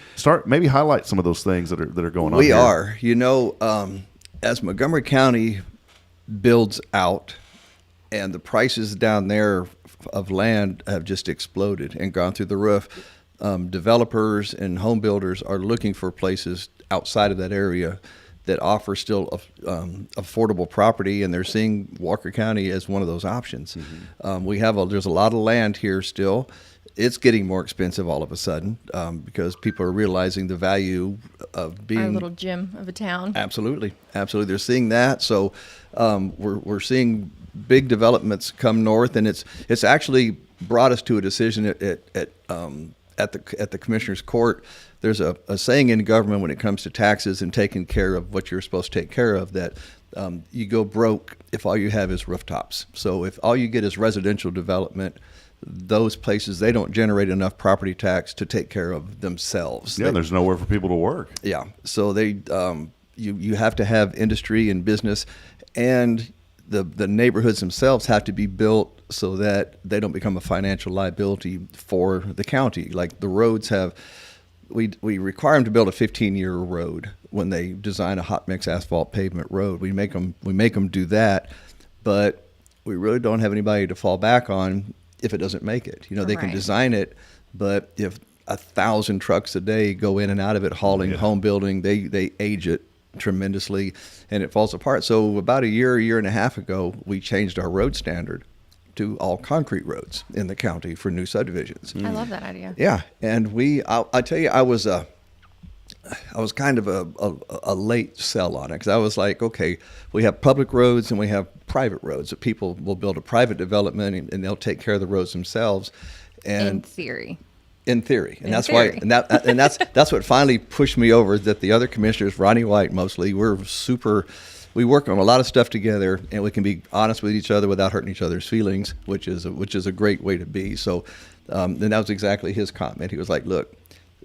Maybe highlight some of those things that are going on. We are. As Montgomery County builds out, and the prices down there of land have just exploded and gone through the roof, developers and home builders are looking for places outside of that area that offer still affordable property, and they're seeing Walker County as one of those options. Mm-hmm. There's a lot of land here still. It's getting more expensive all of a sudden because people are realizing the value of being our little gem of a town. Absolutely. They're seeing that. So we're seeing big developments come north, and it's actually brought us to a decision at at the commissioner's court, there's a saying in government when it comes to taxes and taking care of what you're supposed to take care of, that you go broke if all you have is rooftops. So if all you get is residential development, those places, they don't generate enough property tax to take care of themselves. Yeah, there's nowhere for people to work. Yeah, so they you have to have industry and business, and the neighborhoods themselves have to be built so that they don't become a financial liability for the county. Like the roads have, we require them to build a 15-year road when they design a hot mix asphalt pavement road. We make them do that, but we really don't have anybody to fall back on if it doesn't make it. They can design it, but if 1,000 trucks a day go in and out of it hauling home building, they age it tremendously and it falls apart. So about a year and a half ago, we changed our road standard to all concrete roads in the county for new subdivisions. I love that idea. Yeah, and I tell you, I was kind of a late sell on it, because I was like, okay, we have public roads and we have private roads. That people will build a private development and they'll take care of the roads themselves. And in theory, and that's why, and that's what finally pushed me over. That the other commissioners, Ronnie White mostly, we work on a lot of stuff together, and we can be honest with each other without hurting each other's feelings, which is a great way to be. So, and that was exactly his comment. He was like, look,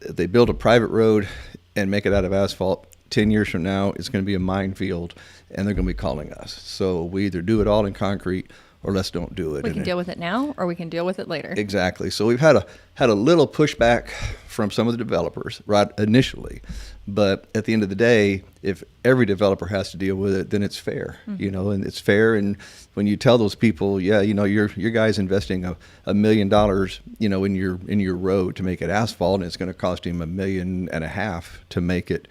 if they build a private road and make it out of asphalt, 10 years from now, it's going to be a minefield, and they're going to be calling us. So we either do it all in concrete, or let's don't do it. We can deal with it now, or we can deal with it later. Exactly. So we've had a little pushback from some of the developers right initially, but at the end of the day, if every developer has to deal with it, then it's fair, and it's fair. And when you tell those people, your guy's investing $1 million, in your road to make it asphalt, and it's going to cost him $1.5 million to make it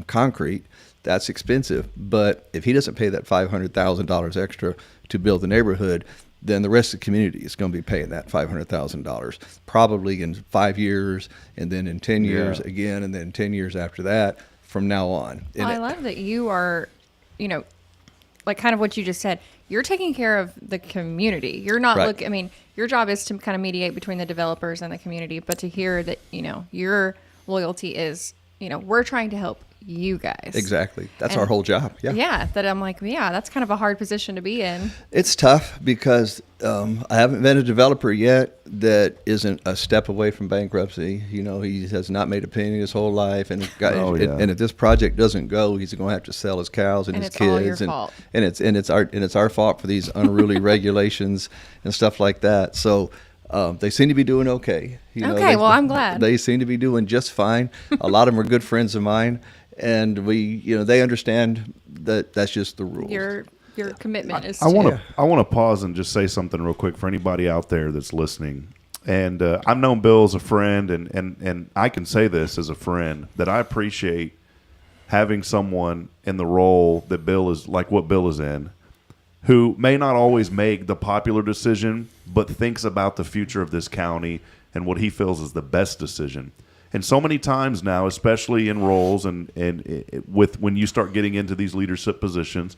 concrete. That's expensive. But if he doesn't pay that $500,000 extra to build the neighborhood, then the rest of the community is going to be paying that $500,000 probably in 5 years, and then in 10 years again, and then 10 years after that from now on. I love that you are, like kind of what you just said. You're taking care of the community. You're not your job is to kind of mediate between the developers and the community, but to hear that, your loyalty is, we're trying to help you guys. Exactly. That's our whole job. Yeah. Yeah. That I'm like, that's kind of a hard position to be in. It's tough because I haven't met a developer yet that isn't a step away from bankruptcy. He has not made a penny his whole life, and and if this project doesn't go, he's going to have to sell his cows and his kids. All your fault. And it's our fault for these unruly regulations and stuff like that. So. They seem to be doing okay. Well, I'm glad. They seem to be doing just fine. A lot of them are good friends of mine, and they understand that that's just the rules. Your commitment is. I want to pause and just say something real quick for anybody out there that's listening. And I've known Bill as a friend, and I can say this as a friend, that I appreciate having someone in the role that Bill is, like what Bill is in, who may not always make the popular decision, but thinks about the future of this county and what he feels is the best decision. And so many times now, especially in roles and with when you start getting into these leadership positions,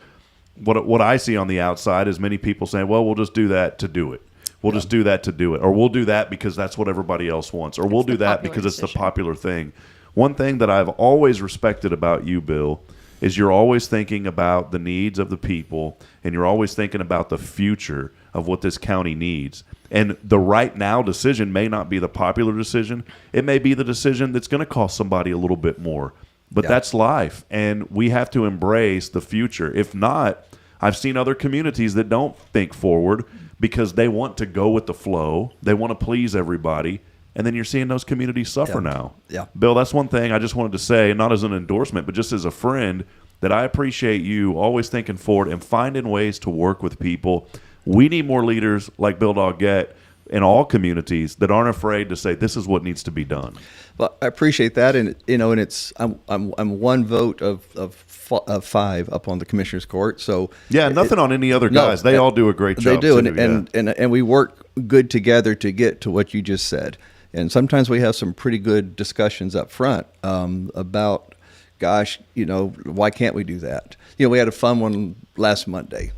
what I see on the outside is many people saying, well, we'll just do that to do it. We'll just do that to do it. Or we'll do that because that's what everybody else wants. Or we'll do that because it's the popular thing. One thing that I've always respected about you, Bill, is you're always thinking about the needs of the people, and you're always thinking about the future of what this county needs. And the right now decision may not be the popular decision. It may be the decision that's going to cost somebody a little bit more. But that's life, and we have to embrace the future. If not, I've seen other communities that don't think forward because they want to go with the flow. They want to please everybody. And then you're seeing those communities suffer now. Yeah. Bill, that's one thing I just wanted to say, not as an endorsement, but just as a friend, that I appreciate you always thinking forward and finding ways to work with people. We need more leaders like Bill Daugette in all communities that aren't afraid to say this is what needs to be done. Well, I appreciate that, and and it's I'm one vote of 5 up on the commissioner's court. So nothing on any other guys. They all do a great job. They do, too, and we work good together to get to what you just said. And sometimes we have some pretty good discussions up front about, gosh, why can't we do that? We had a fun one last Monday.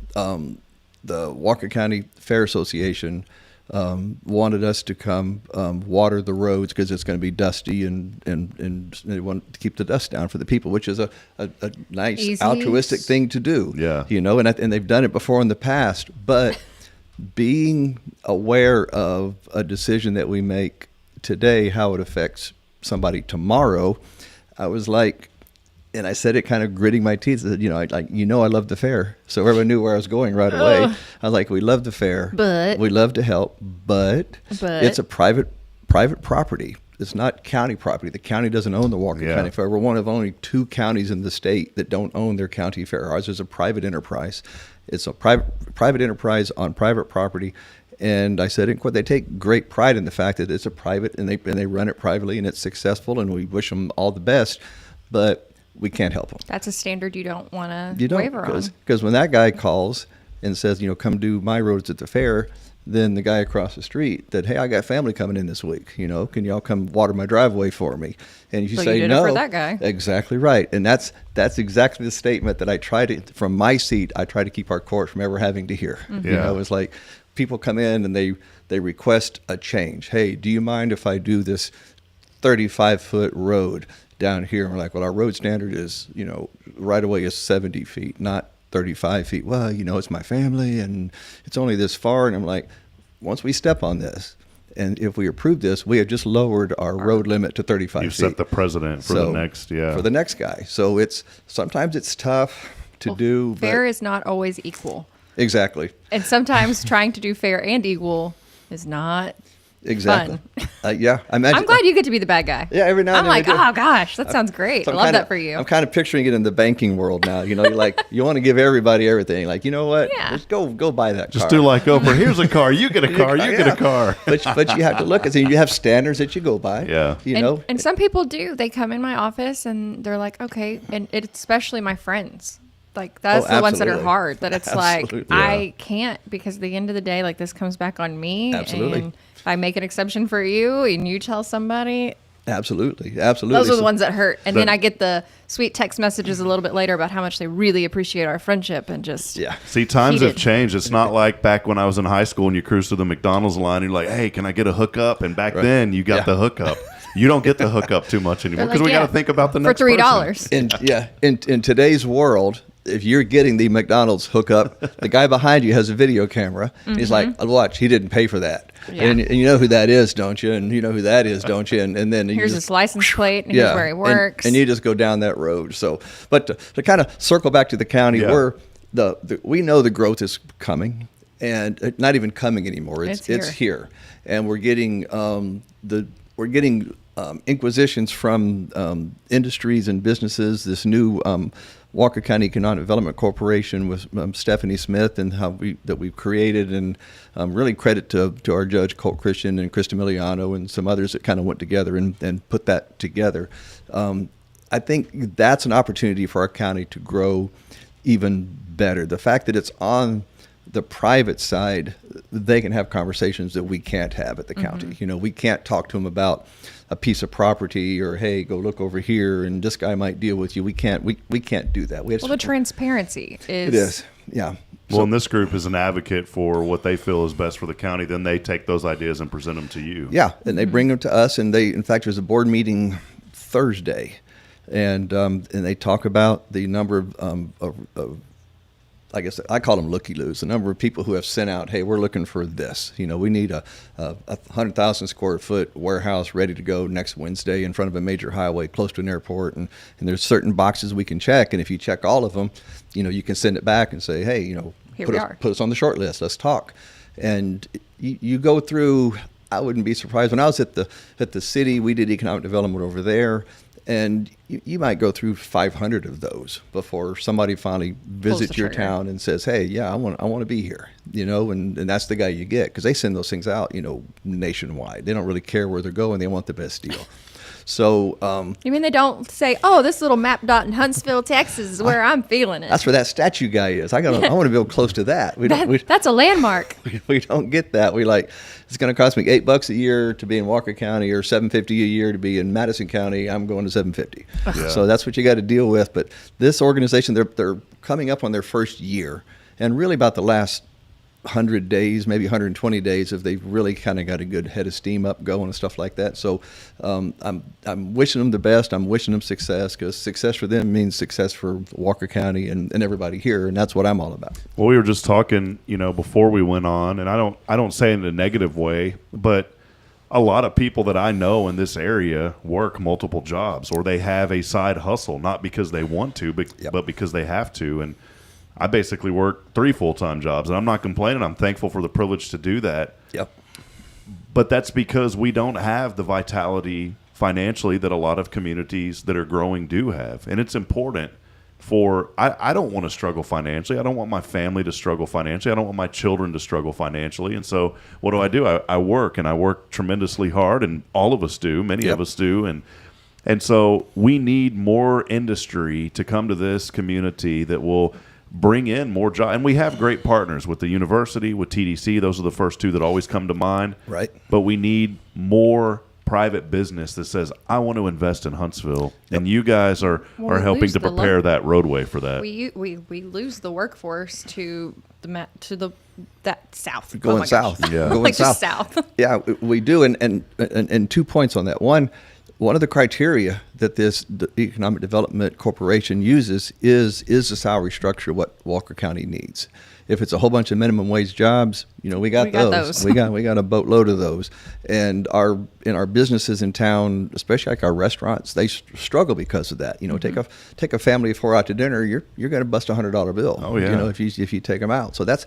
The Walker County Fair Association wanted us to come water the roads because it's going to be dusty, and they want to keep the dust down for the people, which is a nice Easy. altruistic thing to do. Yeah. And they've done it before in the past, but being aware of a decision that we make today, how it affects somebody tomorrow, I was like, and I said it kind of gritting my teeth. I said, I love the fair. So everyone knew where I was going right away. I was like, we love the fair. But. We love to help. But it's a private property. It's not county property. The county doesn't own the Walker County Fair. We're one of only 2 counties in the state that don't own their county fair. Ours is a private enterprise. It's a private enterprise on private property. And I said, they take great pride in the fact that it's a private, and they run it privately, and it's successful, and we wish them all the best. But we can't help them. That's a standard you don't want to waver on. Because when that guy calls and says, come do my roads at the fair, then the guy across the street that, hey, I got family coming in this week. Can y'all come water my driveway for me? And you say you did no. it for that guy. Exactly right. And that's exactly the statement that I try to, from my seat, I try to keep our court from ever having to hear. Mm-hmm. It's like people come in and they request a change. Hey, do you mind if I do this 35-foot road down here? And we're like, well, our road standard is, right away is 70 feet, not 35 feet. Well, it's my family and it's only this far. And I'm like, once we step on this, and if we approve this, we have just lowered our road limit to 35 feet. You've set the precedent for the next, for the next guy. So sometimes it's tough to do. Fair is not always equal. Exactly. And sometimes trying to do fair and equal is not exactly fun. Yeah, I'm glad you get to be the bad guy. Yeah, every now and I'm then like, oh gosh, that sounds great. So I love that for you. I'm kind of picturing it in the banking world now. You're like, you want to give everybody everything. Like, you know what? Yeah. Just go buy that car. Just do like Oprah. Here's a car. You get a car. You get a car. But you have to look at it. You have standards that you go by. Yeah. And some people do. They come in my office and they're like, okay, and it's especially my friends. Like that's the ones that are hard. That it's like I can't, because at the end of the day, like this comes back on me. Absolutely. And if I make an exception for you and you tell somebody, Absolutely. those are the ones that hurt. And then I get the sweet text messages a little bit later about how much they really appreciate our friendship and just See, times have changed. It's not like back when I was in high school and you cruised to the McDonald's line and you're like, hey, can I get a hookup? And back then you got the hookup. You don't get the hookup too much anymore because we got to think about the next for $3. person. In today's world, if you're getting the McDonald's hookup, the guy behind you has a video camera. Mm-hmm. He's like, watch, he didn't pay for that. Yeah. And you know who that is, don't you? And you know who that is, don't you? And then here's his license plate, and here's where he works. And you just go down that road. So, but to kind of circle back to the county, we know the growth is coming, and not even coming anymore. It's here, and we're getting inquisitions from industries and businesses. This new Walker County Economic Development Corporation with Stephanie Smith and that we've created, and really credit to our judge Colt Christian and Krista Miliano and some others that kind of went together and put that together. I think that's an opportunity for our county to grow even better. The fact that it's on the private side, they can have conversations that we can't have at the county. We can't talk to them about a piece of property or, hey, go look over here and this guy might deal with you. We can't do that. The transparency is. It is, yeah. Well, and this group is an advocate for what they feel is best for the county. Then they take those ideas and present them to you. Yeah, and they bring them to us. And in fact, there's a board meeting Thursday, and they talk about the number of I guess I call them looky-loos, the number of people who have sent out, hey, we're looking for this. We need a 100,000 square foot warehouse ready to go next Wednesday in front of a major highway close to an airport. And there's certain boxes we can check. And if you check all of them, you can send it back and say, hey, put us on the short list. Let's talk. And you go through, I wouldn't be surprised. When I was at the city, we did economic development over there. And you might go through 500 of those before somebody finally visits your town and says, hey, yeah, I want to be here, and that's the guy you get, because they send those things out, nationwide. They don't really care where they're going. They want the best deal. So, you mean they don't say, "Oh, this little map dot in Huntsville, Texas, is where I'm feeling it"? That's where that statue guy is. I want to build close to that. That's a landmark. We don't get that. It's going to cost me $8 a year to be in Walker County, or $750 a year to be in Madison County. I'm going to $750. Yeah. So that's what you got to deal with. But this organization, they're coming up on their first year, and really about the last 100 days, maybe 120 days, if they've really kind of got a good head of steam up going and stuff like that. So I'm wishing them the best. I'm wishing them success, because success for them means success for Walker County and everybody here, and that's what I'm all about. Well, we were just talking, before we went on, and I don't say it in a negative way, but a lot of people that I know in this area work multiple jobs, or they have a side hustle, not because they want to, but because they have to. And I basically work 3 full-time jobs, and I'm not complaining. I'm thankful for the privilege to do that. Yep. But that's because we don't have the vitality financially that a lot of communities that are growing do have. And it's important I don't want to struggle financially. I don't want my family to struggle financially. I don't want my children to struggle financially. And so what do? I work, and I work tremendously hard, and all of us do. Many of us do. And so we need more industry to come to this community that will bring in more jobs. And we have great partners with the university, with TDC. Those are the first 2 that always come to mind. Right. But we need more private business that says, I want to invest in Huntsville, and you guys are helping to prepare that roadway for that. We lose the workforce to that south. Going south. Yeah. Going like south. Just south. Yeah, we do. And 2 points on that. One of the criteria that the Economic Development Corporation uses is the salary structure, what Walker County needs. If it's a whole bunch of minimum wage jobs, we got those. We got a boatload of those. And in our businesses in town, especially like our restaurants, they struggle because of that. Take a family of 4 out to dinner, you're going to bust $100 bill. Oh yeah. If you take them out. So that's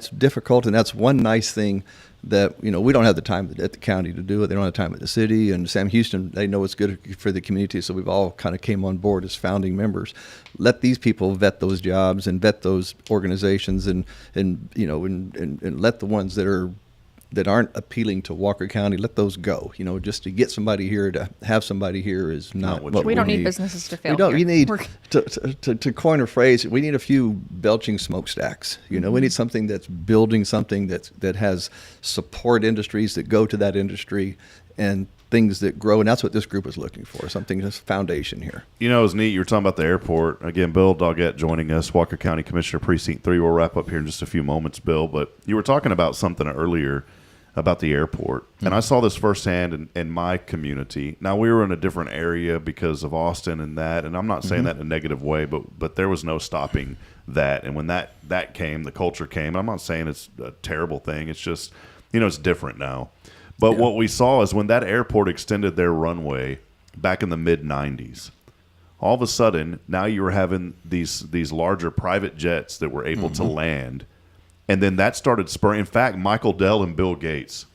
difficult, and that's one nice thing that we don't have the time at the county to do it. They don't have time at the city, and Sam Houston, they know it's good for the community, so we've all kind of came on board as founding members. Let these people vet those jobs and vet those organizations, and let the ones that aren't appealing to Walker County, let those go. Just to get somebody here, to have somebody here is not what we don't need businesses to fail. We don't. Here. You need to coin a phrase. We need a few belching smokestacks. We need something that's building something that has support industries that go to that industry, and things that grow. And that's what this group is looking for. Something that's foundation here. It was neat. You were talking about the airport. Again, Bill Daugette joining us, Walker County Commissioner, Precinct 3. We'll wrap up here in just a few moments, Bill. But you were talking about something earlier about the airport. And I saw this firsthand in my community. Now, we were in a different area because of Austin and that, and I'm not saying that in a negative way, but there was no stopping that. And when that came, the culture came. I'm not saying it's a terrible thing. It's just, it's different now. But what we saw is when that airport extended their runway back in the mid-'90s, all of a sudden, now you were having these larger private jets that were able to land. And then that started spurring. In fact, Michael Dell and Bill Gates,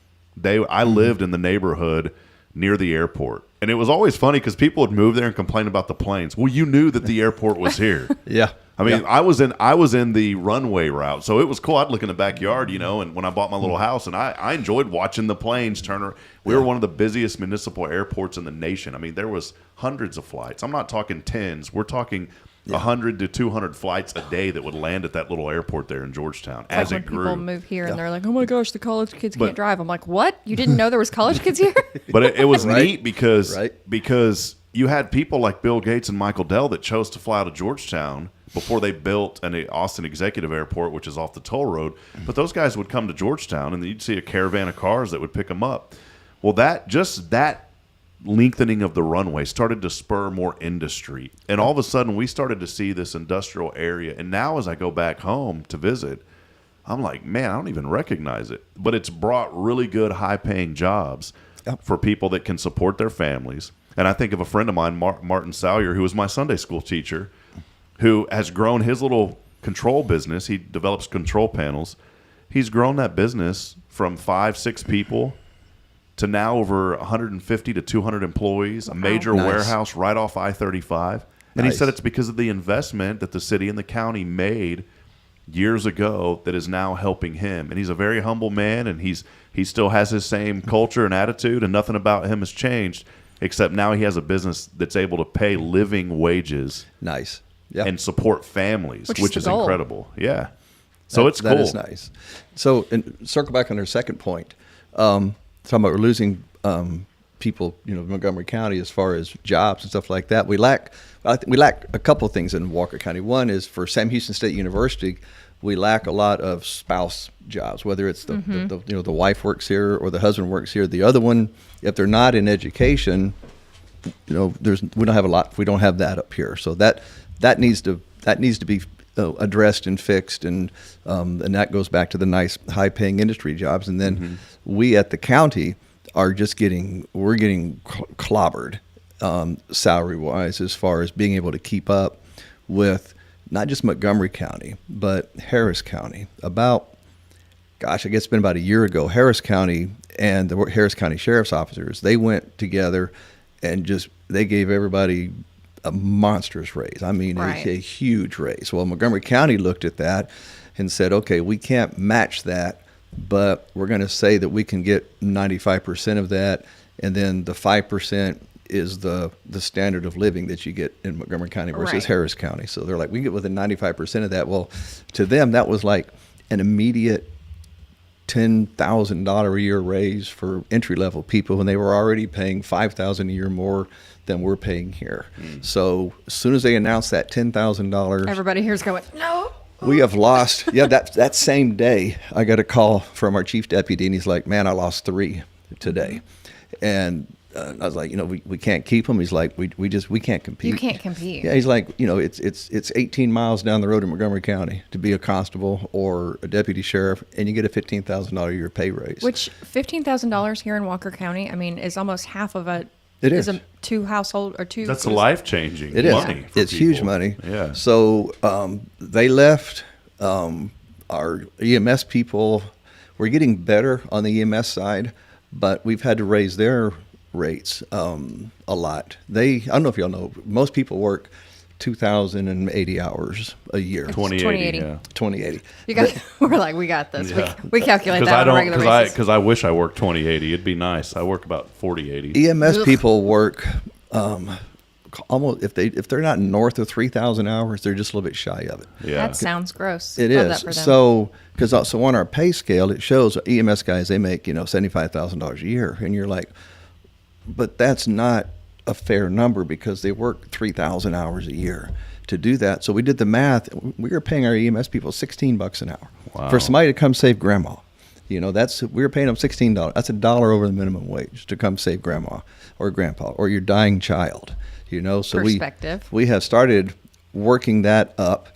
I lived in the neighborhood near the airport. And it was always funny because people would move there and complain about the planes. Well, you knew that the airport was here. Yeah. I mean, I was in the runway route, so it was cool. I'd look in the backyard, and when I bought my little house, and I enjoyed watching the planes turn around. We were one of the busiest municipal airports in the nation. I mean, there was hundreds of flights. I'm not talking tens. We're talking 100 to 200 flights a day that would land at that little airport there in Georgetown as it grew. People move here and they're like, "Oh my gosh, the college kids can't drive." I'm like, "What? You didn't know there was college kids here?" But it was neat because you had people like Bill Gates and Michael Dell that chose to fly out of Georgetown before they built an Austin Executive Airport, which is off the toll road. But those guys would come to Georgetown, and you'd see a caravan of cars that would pick them up. Well, that lengthening of the runway started to spur more industry. And all of a sudden, we started to see this industrial area. And now as I go back home to visit, I'm like, man, I don't even recognize it. But it's brought really good, high-paying jobs for people that can support their families. And I think of a friend of mine, Martin Salyer, who was my Sunday school teacher, who has grown his little control business. He develops control panels. He's grown that business from 5-6 people to now over 150 to 200 employees, a major warehouse right off I-35. And he said it's because of the investment that the city and the county made years ago that is now helping him. And he's a very humble man, and he still has his same culture and attitude, and nothing about him has changed, except now he has a business that's able to pay living wages. Nice. Yeah. And support families, which is goal. Incredible. Yeah. So it's cool. That is nice. So, and circle back on our second point, talking about we're losing people, Montgomery County as far as jobs and stuff like that. We lack a couple of things in Walker County. One is for Sam Houston State University, we lack a lot of spouse jobs, whether it's the wife works here or the husband works here. The other one, if they're not in education, we don't have that up here. So that needs to be addressed and fixed, and that goes back to the nice high-paying industry jobs. And then we at the county are just getting clobbered salary-wise as far as being able to keep up with not just Montgomery County, but Harris County. I guess it's been about a year ago, Harris County and the Harris County Sheriff's officers, they went together and they gave everybody a monstrous raise. I mean, right. a huge raise. Well, Montgomery County looked at that and said, okay, we can't match that, but we're going to say that we can get 95% of that, and then the 5% is the standard of living that you get in Montgomery County versus right. Harris County. So they're like, we can get within 95% of that. Well, to them, that was like an immediate $10,000 a year raise for entry-level people when they were already paying $5,000 a year more than we're paying here. So as soon as they announced that $10,000, Everybody here's going, no. we have lost. Yeah, that same day, I got a call from our chief deputy, and he's like, man, I lost 3 today. And I was like, we can't keep them. He's like, we can't compete. You can't compete. Yeah, he's like, it's 18 miles down the road in Montgomery County to be a constable or a deputy sheriff, and you get a $15,000 a year pay raise. Which $15,000 here in Walker County, I mean, is almost half of a. It is a 2 household or 2. That's life-changing It is. money for It's people. huge money. Yeah. So they left. Our EMS people, we're getting better on the EMS side, but we've had to raise their rates a lot. I don't know if y'all know, most people work 2,080 hours a year. 2080. Yeah. 2080. We're like, we got this. Yeah. We calculate that on a regular basis. Because I wish I worked 2080. It'd be nice. I work about 4080. EMS Ugh. people work almost, if they're not north of 3,000 hours, they're just a little bit shy of it. Yeah. That sounds gross. It Love is. that for them. So on our pay scale, it shows EMS guys, they make, $75,000 a year. And you're like, but that's not a fair number because they work 3,000 hours a year to do that. So we did the math. We were paying our EMS people $16 an hour for somebody to come save grandma. We were paying them $16. That's $1 over the minimum wage to come save grandma or grandpa or your dying child. So Perspective. we have started working that up,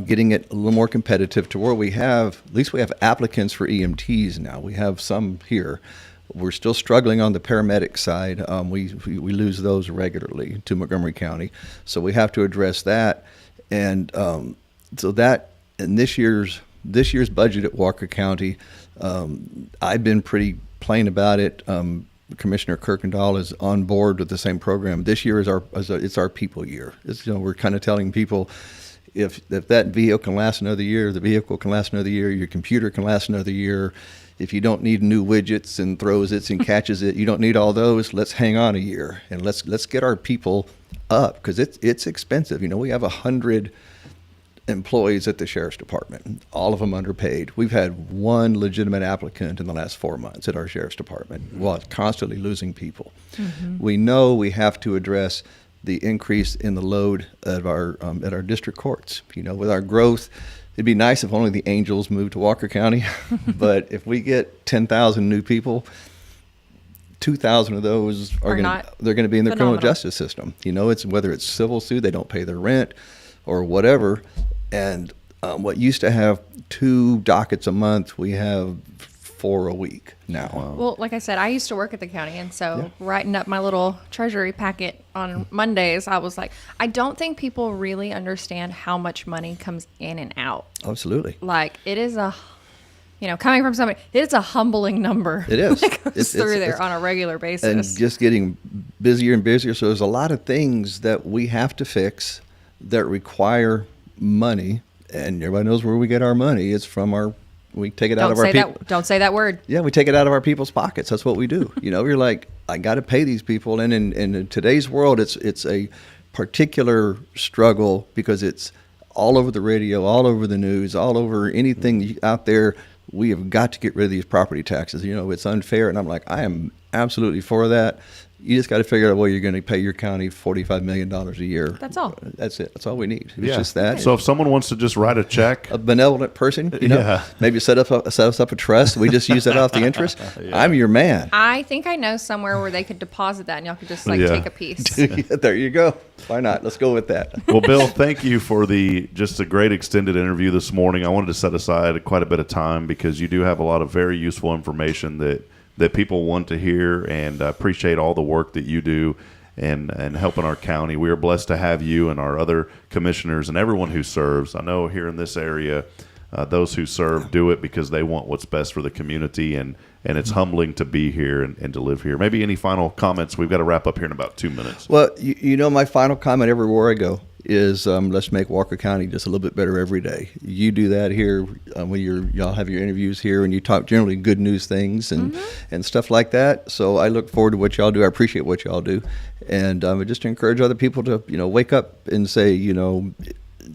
getting it a little more competitive to where at least we have applicants for EMTs now. We have some here. We're still struggling on the paramedic side. We lose those regularly to Montgomery County, so we have to address that. And so that in this year's budget at Walker County, I've been pretty plain about it. Commissioner Kirkendall is on board with the same program. This year it's our people year. We're kind of telling people, if that vehicle can last another year, the vehicle can last another year. Your computer can last another year. If you don't need new widgets and throws it and catches it, you don't need all those. Let's hang on a year and let's get our people up because it's expensive. We have 100 employees at the sheriff's department, all of them underpaid. We've had one legitimate applicant in the last 4 months at our sheriff's department while constantly losing people. Mm-hmm. We know we have to address the increase in the load of our at our district courts. With our growth, it'd be nice if only the angels moved to Walker County, but if we get 10,000 new people, 2,000 of those they're going to be in the criminal justice system. It's whether it's civil suit, they don't pay their rent, or whatever. And what used to have 2 dockets a month, we have 4 a week now. Wow. Well, like I said, I used to work at the county, and so writing up my little treasury packet on Mondays, I was like, I don't think people really understand how much money comes in and out. Absolutely. Like, it is coming from somebody, it is a humbling number. It is. That goes through there on a regular basis. And just getting busier and busier. So there's a lot of things that we have to fix that require money, and everybody knows where we get our money. It's from we take it out of our people. Don't say that word. Yeah, we take it out of our people's pockets. That's what we do. You're like, I got to pay these people. And in today's world, it's a particular struggle because it's all over the radio, all over the news, all over anything out there. We have got to get rid of these property taxes. It's unfair. And I'm like, I am absolutely for that. You just got to figure out a way you're going to pay your county $45 million a year. That's all. That's it. That's all we need. It's Yeah. just that. So if someone wants to just write a check, A benevolent person, maybe set us up a trust. We just use that off the interest. I'm your man. I think I know somewhere where they could deposit that and y'all could just like Yeah. take a piece. There you go. Why not? Let's go with that. well, Bill, thank you for just a great extended interview this morning. I wanted to set aside quite a bit of time because you do have a lot of very useful information that people want to hear, and I appreciate all the work that you do and helping our county. We are blessed to have you and our other commissioners and everyone who serves. I know here in this area, those who serve do it because they want what's best for the community, and it's humbling to be here and to live here. Maybe any final comments? We've got to wrap up here in about 2 minutes. Well, my final comment everywhere I go is let's make Walker County just a little bit better every day. You do that here when y'all have your interviews here, and you talk generally good news things and stuff like that. So I look forward to what y'all do. I appreciate what y'all do, and I would just encourage other people to wake up and say,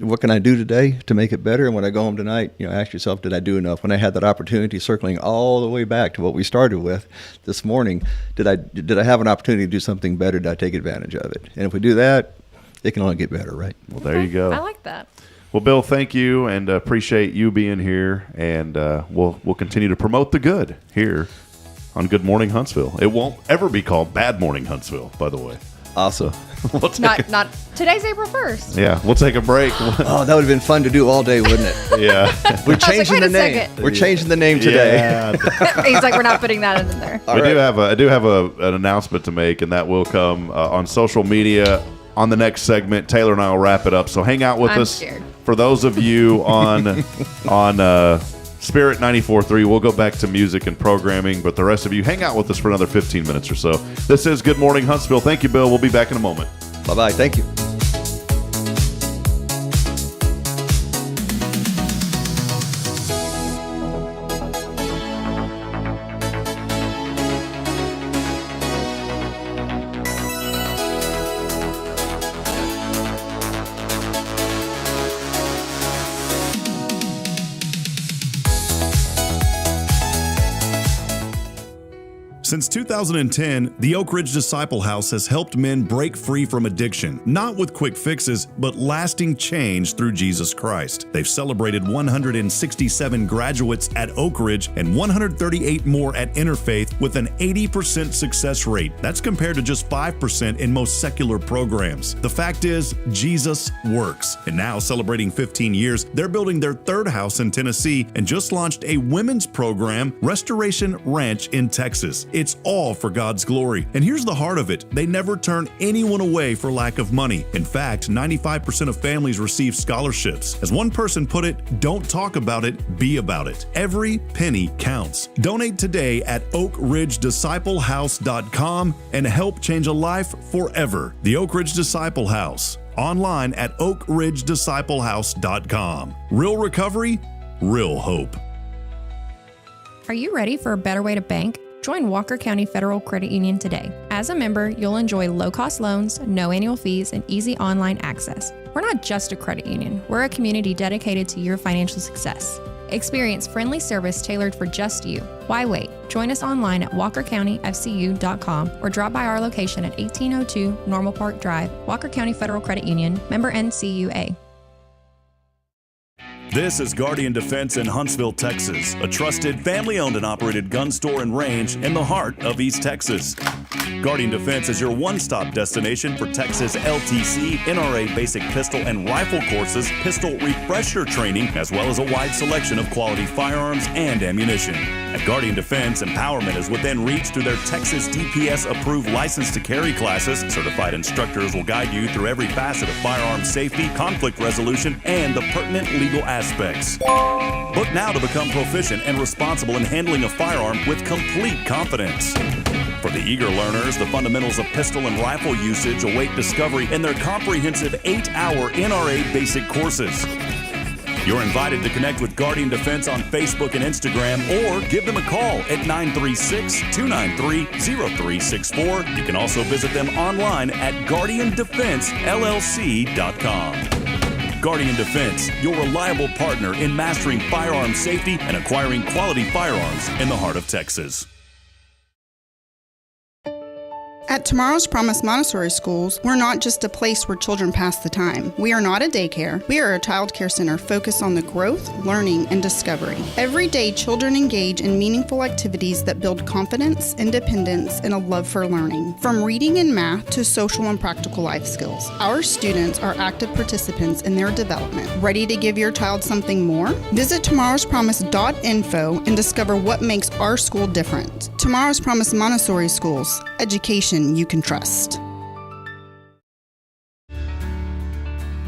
what can I do today to make it better? And when I go home tonight, ask yourself, did I do enough? When I had that opportunity, circling all the way back to what we started with this morning, did I have an opportunity to do something better? Did I take advantage of it? And if we do that, it can only get better, right? Well, there you go. I like that. Well, Bill, thank you, and appreciate you being here, and we'll continue to promote the good here on Good Morning Huntsville. It won't ever be called Bad Morning Huntsville, by the way. Awesome. Not today's April 1st. Yeah, we'll take a break. Oh, that would have been fun to do all day, wouldn't it? Yeah. We're changing wait the a name. second. We're changing the name today. Yeah. He's like, we're not putting that in there. I do have an announcement to make, and that will come on social media on the next segment. Taylor and I will wrap it up, so hang out with I'm us. scared. For those of you on Spirit 94.3, we'll go back to music and programming, but the rest of you, hang out with us for another 15 minutes or so. This is Good Morning Huntsville. Thank you, Bill. We'll be back in a moment. Bye-bye. Thank you. Since 2010, the Oak Ridge Disciple House has helped men break free from addiction, not with quick fixes, but lasting change through Jesus Christ. They've celebrated 167 graduates at Oak Ridge and 138 more at Interfaith with an 80% success rate. That's compared to just 5% in most secular programs. The fact is, Jesus works. And now, celebrating 15 years, they're building their third house in Tennessee and just launched a women's program, Restoration Ranch in Texas. It's all for God's glory. And here's the heart of it. They never turn anyone away for lack of money. In fact, 95% of families receive scholarships. As one person put it, don't talk about it, be about it. Every penny counts. Donate today at oakridgedisciplehouse.com and help change a life forever. The Oak Ridge Disciple House. Online at oakridgedisciplehouse.com. Real recovery, real hope. Are you ready for a better way to bank? Join Walker County Federal Credit Union today. As a member, you'll enjoy low-cost loans, no annual fees, and easy online access. We're not just a credit union. We're a community dedicated to your financial success. Experience friendly service tailored for just you. Why wait? Join us online at walkercountyfcu.com or drop by our location at 1802 Normal Park Drive, Walker County Federal Credit Union, member NCUA. This is Guardian Defense in Huntsville, Texas, a trusted family-owned and operated gun store and range in the heart of East Texas. Guardian Defense is your one-stop destination for Texas LTC, NRA basic pistol and rifle courses, pistol refresher training, as well as a wide selection of quality firearms and ammunition. At Guardian Defense, empowerment is within reach through their Texas DPS-approved license to carry classes. Certified instructors will guide you through every facet of firearm safety, conflict resolution, and the pertinent legal aspects. Book now to become proficient and responsible in handling a firearm with complete confidence. For the eager learners, the fundamentals of pistol and rifle usage await discovery in their comprehensive 8-hour NRA basic courses. You're invited to connect with Guardian Defense on Facebook and Instagram, or give them a call at 936-293-0364. You can also visit them online at guardiandefensellc.com. Guardian Defense, your reliable partner in mastering firearm safety and acquiring quality firearms in the heart of Texas. At Tomorrow's Promise Montessori Schools, we're not just a place where children pass the time. We are not a daycare. We are a child care center focused on the growth, learning, and discovery. Every day, children engage in meaningful activities that build confidence, independence, and a love for learning. From reading and math to social and practical life skills, our students are active participants in their development. Ready to give your child something more? Visit tomorrowspromise.info and discover what makes our school different. Tomorrow's Promise Montessori Schools. Education you can trust.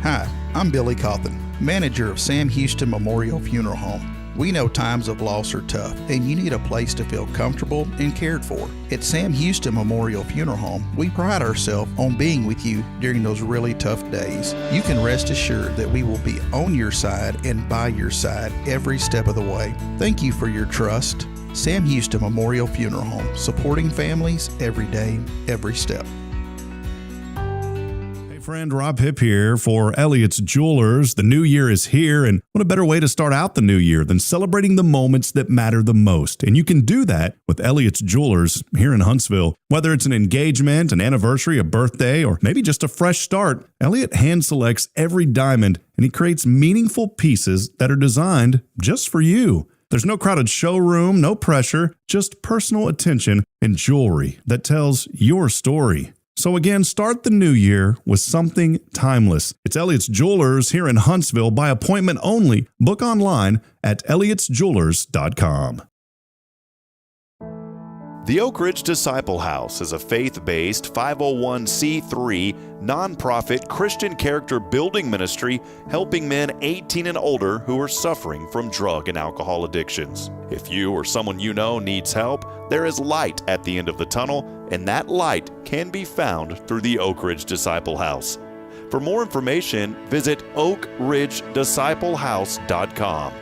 Hi, I'm Billy Cawthon, manager of Sam Houston Memorial Funeral Home. We know times of loss are tough, and you need a place to feel comfortable and cared for. At Sam Houston Memorial Funeral Home, we pride ourselves on being with you during those really tough days. You can rest assured that we will be on your side and by your side every step of the way. Thank you for your trust. Sam Houston Memorial Funeral Home, supporting families every day, every step. Hey friend, Rob Hipp here for Elliott's Jewelers. The new year is here, and what a better way to start out the new year than celebrating the moments that matter the most. And you can do that with Elliott's Jewelers here in Huntsville. Whether it's an engagement, an anniversary, a birthday, or maybe just a fresh start, Elliott hand selects every diamond, and he creates meaningful pieces that are designed just for you. There's no crowded showroom, no pressure, just personal attention and jewelry that tells your story. So again, start the new year with something timeless. It's Elliott's Jewelers here in Huntsville by appointment only. Book online at elliotsjewelers.com. The Oak Ridge Disciple House is a faith-based 501c3 nonprofit Christian character building ministry helping men 18 and older who are suffering from drug and alcohol addictions. If you or someone you know needs help, there is light at the end of the tunnel, and that light can be found through the Oak Ridge Disciple House. For more information, visit oakridgedisciplehouse.com.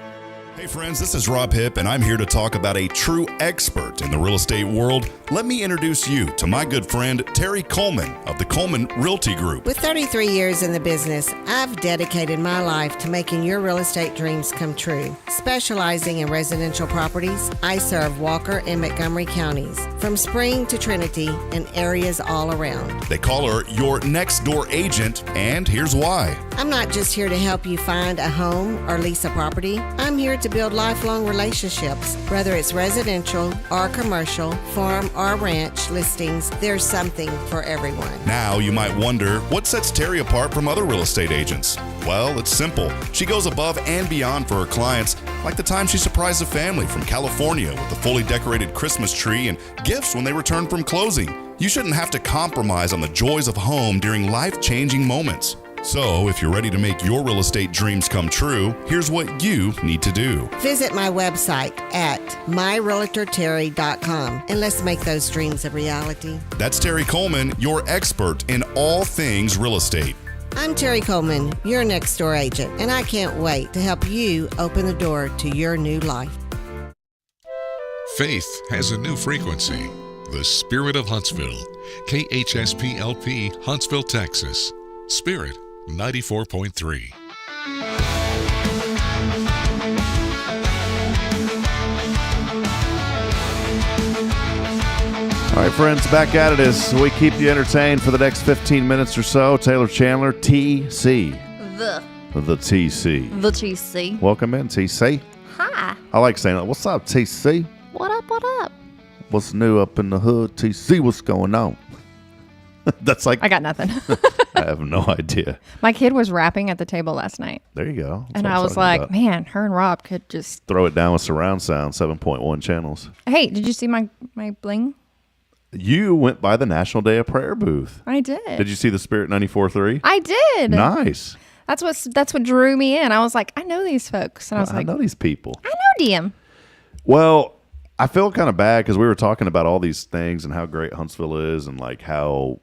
Hey friends, this is Rob Hipp, and I'm here to talk about a true expert in the real estate world. Let me introduce you to my good friend, Terry Coleman of the Coleman Realty Group. With 33 years in the business, I've dedicated my life to making your real estate dreams come true. Specializing in residential properties, I serve Walker and Montgomery counties, from Spring to Trinity and areas all around. They call her your next door agent, and here's why. I'm not just here to help you find a home or lease a property. I'm here to build lifelong relationships. Whether it's residential or commercial, farm or ranch listings, there's something for everyone. Now you might wonder, what sets Terry apart from other real estate agents? Well, it's simple. She goes above and beyond for her clients, like the time she surprised a family from California with a fully decorated Christmas tree and gifts when they returned from closing. You shouldn't have to compromise on the joys of home during life-changing moments. So, if you're ready to make your real estate dreams come true, here's what you need to do. Visit my website at myrealtorterry.com and let's make those dreams a reality. That's Terry Coleman, your expert in all things real estate. I'm Terry Coleman, your next door agent, and I can't wait to help you open the door to your new life. Faith has a new frequency. The Spirit of Huntsville. KHSP-LP, Huntsville, Texas. Spirit 94.3. All right, friends, back at it as we keep you entertained for the next 15 minutes or so. Taylor Chandler, TC. The TC. The TC. Welcome in, TC. Hi. I like saying that. What's up, TC? What up, what up? What's new up in the hood, TC? What's going on? That's like... I got nothing. I have no idea. My kid was rapping at the table last night. There you go. That's and what I I'm was talking like, about. man, her and Rob could just... Throw it down with surround sound, 7.1 channels. Hey, did you see my bling? You went by the National Day of Prayer booth. I did. Did you see the Spirit 94.3? I did. Nice. That's what drew me in. I was like, I know these folks. And I was I like, know these people. I know them. Well, I feel kind of bad because we were talking about all these things and how great Huntsville is and like how...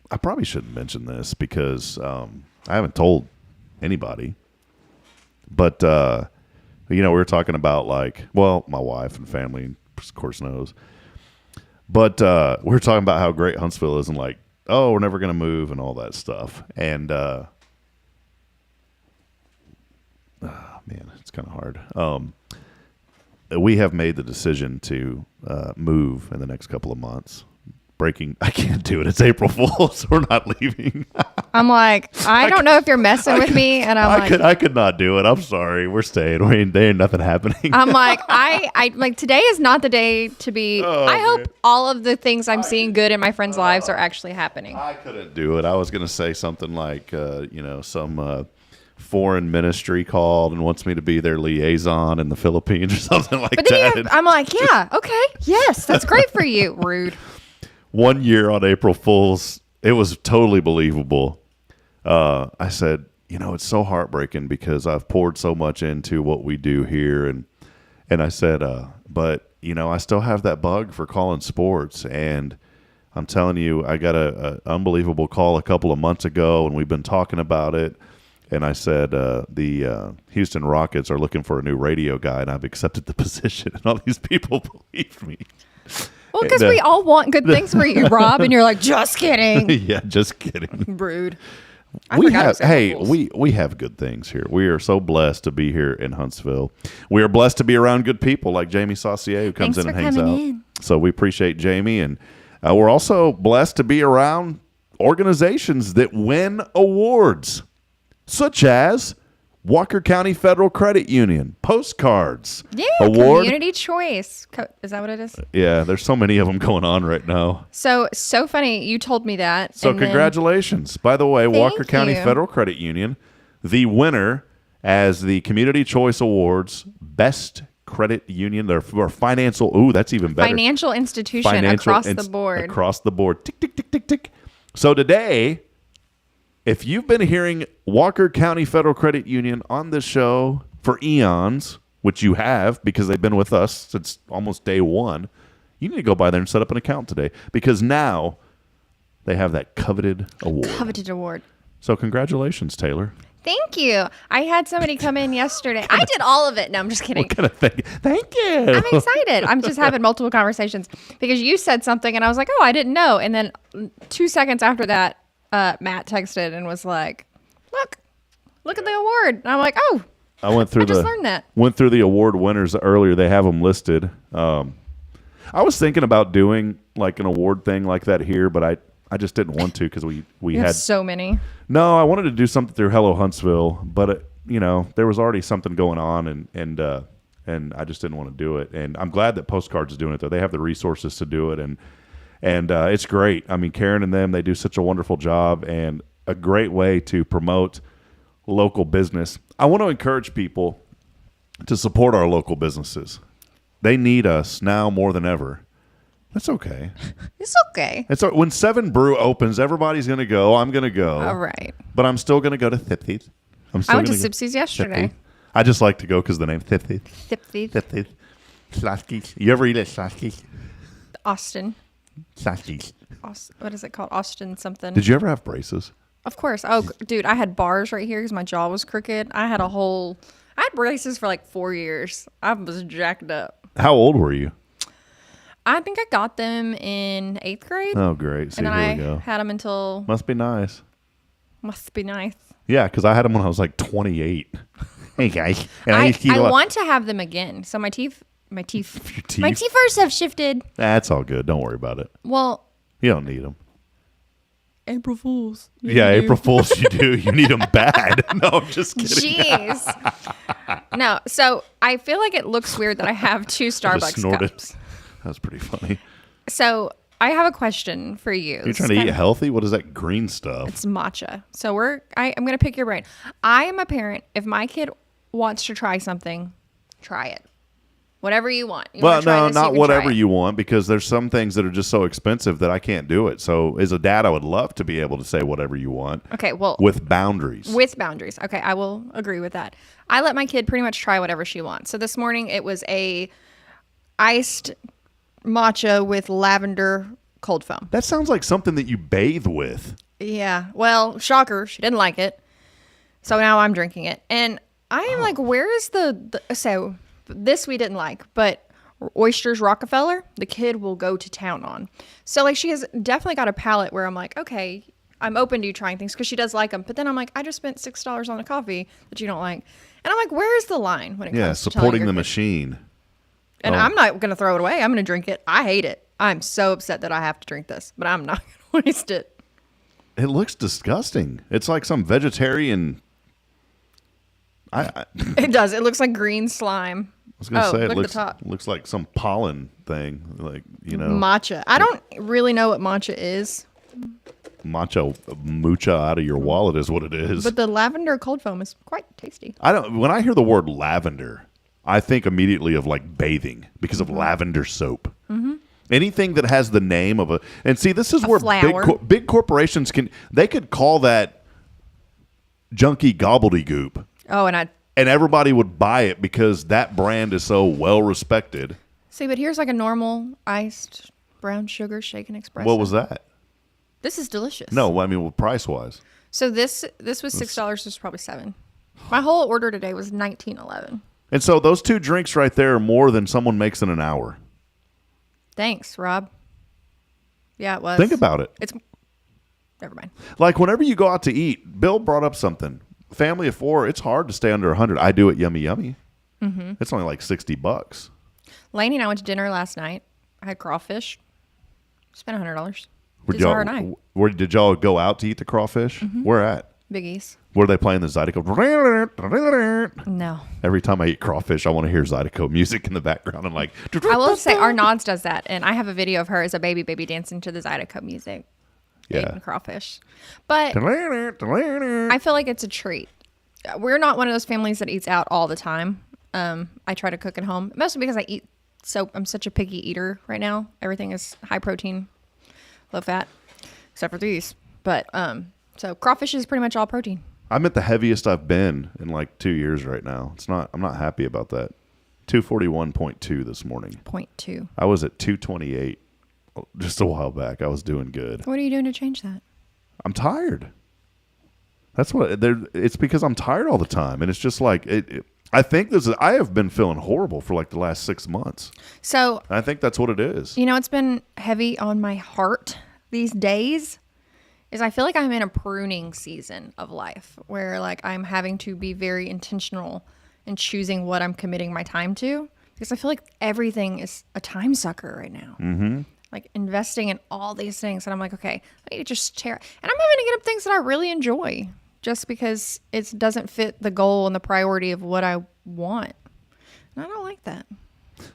I probably shouldn't mention this because I haven't told anybody. But, we were talking about like, well, my wife and family, of course, knows. But we were talking about how great Huntsville is and like, oh, we're never going to move and all that stuff. And, man, it's kind of hard. we have made the decision to move in the next couple of months. I can't do it. It's April Fool's. We're not leaving. I'm like, I don't know if you're messing with me, and I could not do it. I'm sorry. We're staying. There ain't nothing happening. I'm like, I like today is not the day to be. I hope all of the things I'm seeing good in my friends' lives are actually happening. I couldn't do it. I was going to say something like, some foreign ministry called and wants me to be their liaison in the Philippines or something like that. I'm like, yeah, okay, yes, that's great for you. Rude. 1 year on April Fool's, it was totally believable. I said, it's so heartbreaking because I've poured so much into what we do here. And I said, but, I still have that bug for calling sports. And I'm telling you, I got a unbelievable call a couple of months ago, and we've been talking about it. And I said, the Houston Rockets are looking for a new radio guy, and I've accepted the position. And all these people believed me. Well, because we all want good things for you, Rob, and you're like, just kidding. Yeah, just kidding. Rude. We have good things here. We are so blessed to be here in Huntsville. We are blessed to be around good people like Jamie Saucier, who comes in and hangs out. So we appreciate Jamie, and we're also blessed to be around organizations that win awards, such as Walker County Federal Credit Union, postcards, award. Community Choice. Is that what it is? Yeah, there's so many of them going on right now. So funny. You told me that. So congratulations. By the way, Walker County Federal Credit Union, the winner as the Community Choice Awards, Best Credit Union, or financial. Ooh, that's even better. Financial institution across the board. Across the board. Tick, tick, tick, tick, tick. So today, if you've been hearing Walker County Federal Credit Union on this show for eons, which you have because they've been with us since almost day one, you need to go by there and set up an account today because now they have that coveted award. So congratulations, Taylor. Thank you. I had somebody come in yesterday. I did all of it. No, I'm just kidding. What kind of thing? Thank you. I'm excited. I'm just having multiple conversations because you said something and I was like, oh, I didn't know. And then 2 seconds after that, Matt texted and was like, look at the award. And I'm like, oh, I just learned that. Went through the award winners earlier. They have them listed. I was thinking about doing like an award thing like that here, but I just didn't want to because we had so many. No, I wanted to do something through Hello Huntsville, but there was already something going on, and I just didn't want to do it. And I'm glad that Postcards is doing it though. They have the resources to do it, and it's great. I mean, Karen and them, they do such a wonderful job and a great way to promote local business. I want to encourage people to support our local businesses. They need us now more than ever. That's okay. It's okay. When 7 Brew opens, everybody's going to go. I'm going to go. All right. But I'm still going to go to Thipthies. I went to Sipsy's yesterday. I just like to go because the name Thipthies. Thipthies. Slaskies. You ever eat at Slaskies? Austin. Slaskies. What is it called? Austin something. Did you ever have braces? Of course. Oh, dude, I had bars right here because my jaw was crooked. I had braces for like 4 years. I was jacked up. How old were you? I think I got them in 8th grade. Oh, great. See, and here I we go. had them until... Must be nice. Yeah, because I had them when I was like 28. Hey, guys. And I want to have them again. So my teeth first have shifted. That's all good. Don't worry about it. Well... You don't need them. April Fools. April Fools you do. You need them bad. No, I'm just kidding. Jeez. No, so I feel like it looks weird that I have 2 Starbucks cups. That was pretty funny. So I have a question for you. You're trying to eat healthy? What is that green stuff? It's matcha. So I'm going to pick your brain. I am a parent. If my kid wants to try something, try it. Whatever you want. Not whatever you want, because there's some things that are just so expensive that I can't do it. So as a dad, I would love to be able to say whatever you want. Okay, well. With boundaries. Okay, I will agree with that. I let my kid pretty much try whatever she wants. So this morning it was a iced matcha with lavender cold foam. That sounds like something that you bathe with. Yeah. Well, shocker. She didn't like it. So now I'm drinking it. And I am like, where is so this we didn't like, but Oysters Rockefeller, the kid will go to town on. So like she has definitely got a palate where I'm like, okay, I'm open to you trying things because she does like them. But then I'm like, I just spent $6 on a coffee that you don't like. And I'm like, where is the line when it comes to supporting the machine. And I'm not going to throw it away. I'm going to drink it. I hate it. I'm so upset that I have to drink this, but I'm not going to waste it. It looks disgusting. It's like some vegetarian. It does. It looks like green slime. I was going to say it looks like some pollen thing, like, matcha. I don't really know what matcha is. Matcha mucha out of your wallet is what it is. But the lavender cold foam is quite tasty. When I hear the word lavender, I think immediately of like bathing because of lavender soap. Mm-hmm. Anything that has the name of and see, this is where big corporations could call that junky gobbledygook. Oh, and everybody would buy it because that brand is so well respected. See, but here's like a normal iced brown sugar shaken espresso. What was that? This is delicious. No, I mean, price wise. So this was $6. This was probably $7. My whole order today was $19.11. And so those two drinks right there are more than someone makes in an hour. Thanks, Rob. Yeah, it was. Think about it. Never mind. Like whenever you go out to eat, Bill brought up something. Family of 4, it's hard to stay under 100. I do it yummy. Mm-hmm. It's only like $60. Lainey and I went to dinner last night. I had crawfish. Spent $100. Where did y'all go out to eat the crawfish? Mm-hmm. Where at? Big East. Were they playing the Zydeco? No. Every time I eat crawfish, I want to hear Zydeco music in the background. I'm like, I will say our Nods does that, and I have a video of her as a baby dancing to the Zydeco music. Yeah. Eating crawfish. But I feel like it's a treat. We're not one of those families that eats out all the time. I try to cook at home, mostly because I'm such a picky eater right now. Everything is high protein, low fat, except for these. But so crawfish is pretty much all protein. I'm at the heaviest I've been in like 2 years right now. I'm not happy about that. 241.2 this morning. 0.2. I was at 228 just a while back. I was doing good. What are you doing to change that? I'm tired. That's what it's because I'm tired all the time. And it's just like, I think I have been feeling horrible for like the last 6 months. So I think that's what it is. It's been heavy on my heart these days. Is I feel like I'm in a pruning season of life where like I'm having to be very intentional in choosing what I'm committing my time to, because I feel like everything is a time sucker right now. Mm-hmm. Like investing in all these things, and I'm like, okay, I need to just tear. And I'm having to get up things that I really enjoy just because it doesn't fit the goal and the priority of what I want. And I don't like that.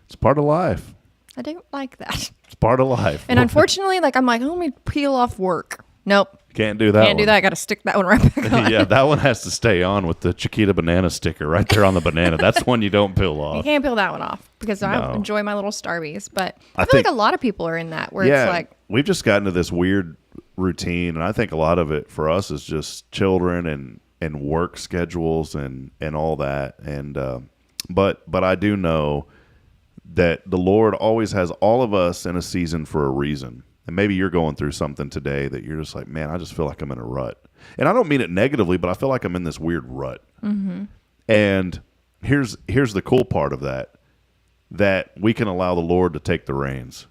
It's part of life. I don't like that. It's part of life. And unfortunately, like I'm like, oh, let me peel off work. Nope. Can't do that. Can't do that. I got to stick that one right back on. Yeah, that one has to stay on with the Chiquita banana sticker right there on the banana. That's one you don't peel off. You can't peel that one off because I enjoy my little Starbies. But I feel like a lot of people are in that where it's like. We've just gotten to this weird routine. And I think a lot of it for us is just children and work schedules and all that. And but I do know that the Lord always has all of us in a season for a reason. And maybe you're going through something today that you're just like, man, I just feel like I'm in a rut. And I don't mean it negatively, but I feel like I'm in this weird rut. Mm-hmm. And here's the cool part of that we can allow the Lord to take the reins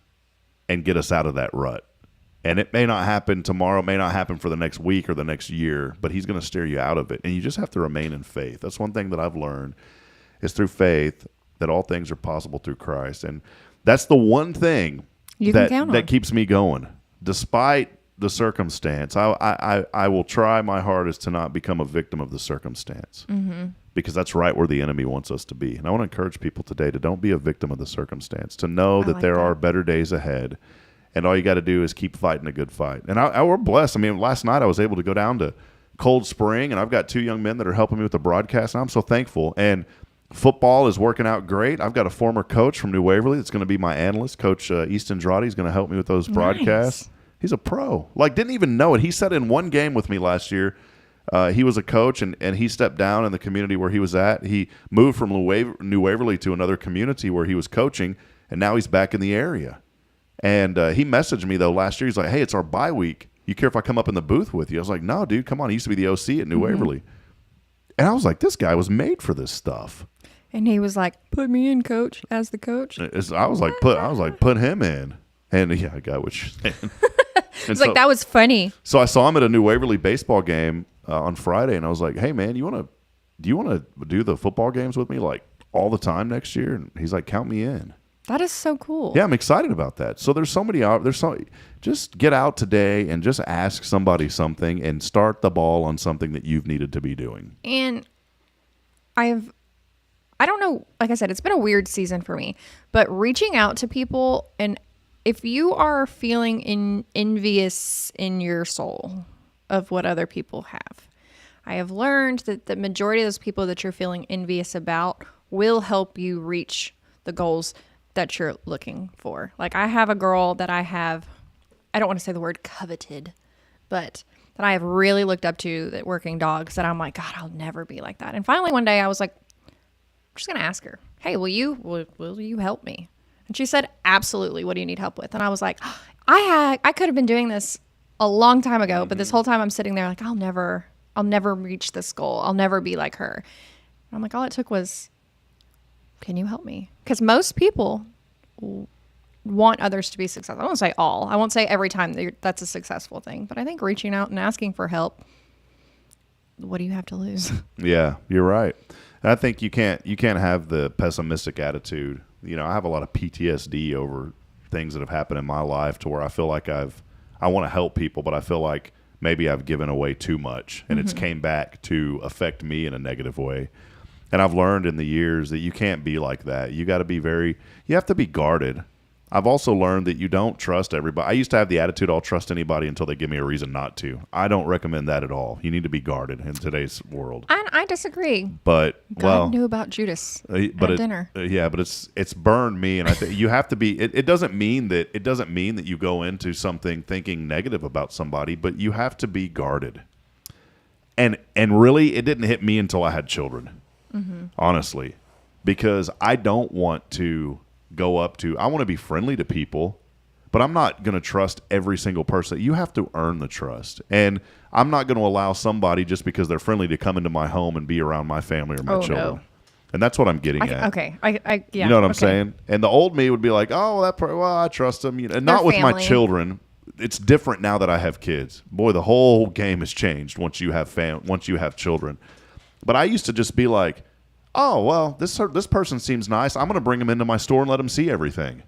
and get us out of that rut. And it may not happen tomorrow, it may not happen for the next week or the next year, but he's going to steer you out of it. And you just have to remain in faith. That's one thing that I've learned is through faith that all things are possible through Christ. And that's the one thing that keeps me going, despite the circumstance. I will try my hardest to not become a victim of the circumstance, because that's right where the enemy wants us to be. And I want to encourage people today to don't be a victim of the circumstance, to know that there are better days ahead, and all you got to do is keep fighting a good fight. And we're blessed. I mean, last night I was able to go down to Cold Spring, and I've got 2 young men that are helping me with the broadcast, and I'm so thankful. And football is working out great. I've got a former coach from New Waverly that's going to be my analyst. Coach Easton Andrade is going to help me with those broadcasts. He's a pro. Like, didn't even know it. He sat in one game with me last year. He was a coach, and he stepped down in the community where he was at. He moved from New Waverly to another community where he was coaching, and now he's back in the area. And he messaged me, though, last year. He's like, hey, it's our bye week. You care if I come up in the booth with you? I was like, no, dude, come on. He used to be the OC at New Waverly. And I was like, this guy was made for this stuff. And he was like, put me in, coach, as the coach. I was like, put him in. And yeah, I got what you're saying. It's like, that was funny. So I saw him at a New Waverly baseball game on Friday, and I was like, hey, man, do you want to do the football games with me like all the time next year? And he's like, count me in. That is so cool. Yeah, I'm excited about that. So there's somebody out. Just get out today and just ask somebody something and start the ball on something that you've needed to be doing. And I don't know, like I said, it's been a weird season for me, but reaching out to people, and if you are feeling envious in your soul of what other people have, I have learned that the majority of those people that you're feeling envious about will help you reach the goals that you're looking for. Like, I have a girl that I don't want to say the word coveted, but that I have really looked up to, that working dogs, that I'm like, God, I'll never be like that. And finally one day I was like, I'm just going to ask her, hey, will you help me? And she said, absolutely. What do you need help with? And I was like, I could have been doing this a long time ago, but this whole time I'm sitting there like, I'll never reach this goal. I'll never be like her. And I'm like, all it took was, can you help me? Because most people want others to be successful. I won't say all. I won't say every time that's a successful thing. But I think reaching out and asking for help, what do you have to lose? Yeah, you're right. And I think you can't have the pessimistic attitude. You know, I have a lot of PTSD over things that have happened in my life to where I feel like I want to help people, but I feel like maybe I've given away too much and it's came back to affect me in a negative way. And I've learned in the years that you can't be like that. You have to be guarded. I've also learned that you don't trust everybody. I used to have the attitude, I'll trust anybody until they give me a reason not to. I don't recommend that at all. You need to be guarded in today's world. I disagree. But God knew about Judas at dinner. But it's burned me, and I think you have to be. It doesn't mean that you go into something thinking negative about somebody, but you have to be guarded. And really, it didn't hit me until I had children. Honestly, because I don't want to go up to, I want to be friendly to people, but I'm not going to trust every single person. You have to earn the trust. And I'm not going to allow somebody just because they're friendly to come into my home and be around my family or my children. No. And that's what I'm getting at. Okay. Yeah. You know what I'm saying? And the old me would be like, oh, I trust them. You know, and not with my children. It's different now that I have kids. Boy, the whole game has changed once you have children. But I used to just be like, oh, well, this person seems nice. I'm going to bring them into my store and let them see everything.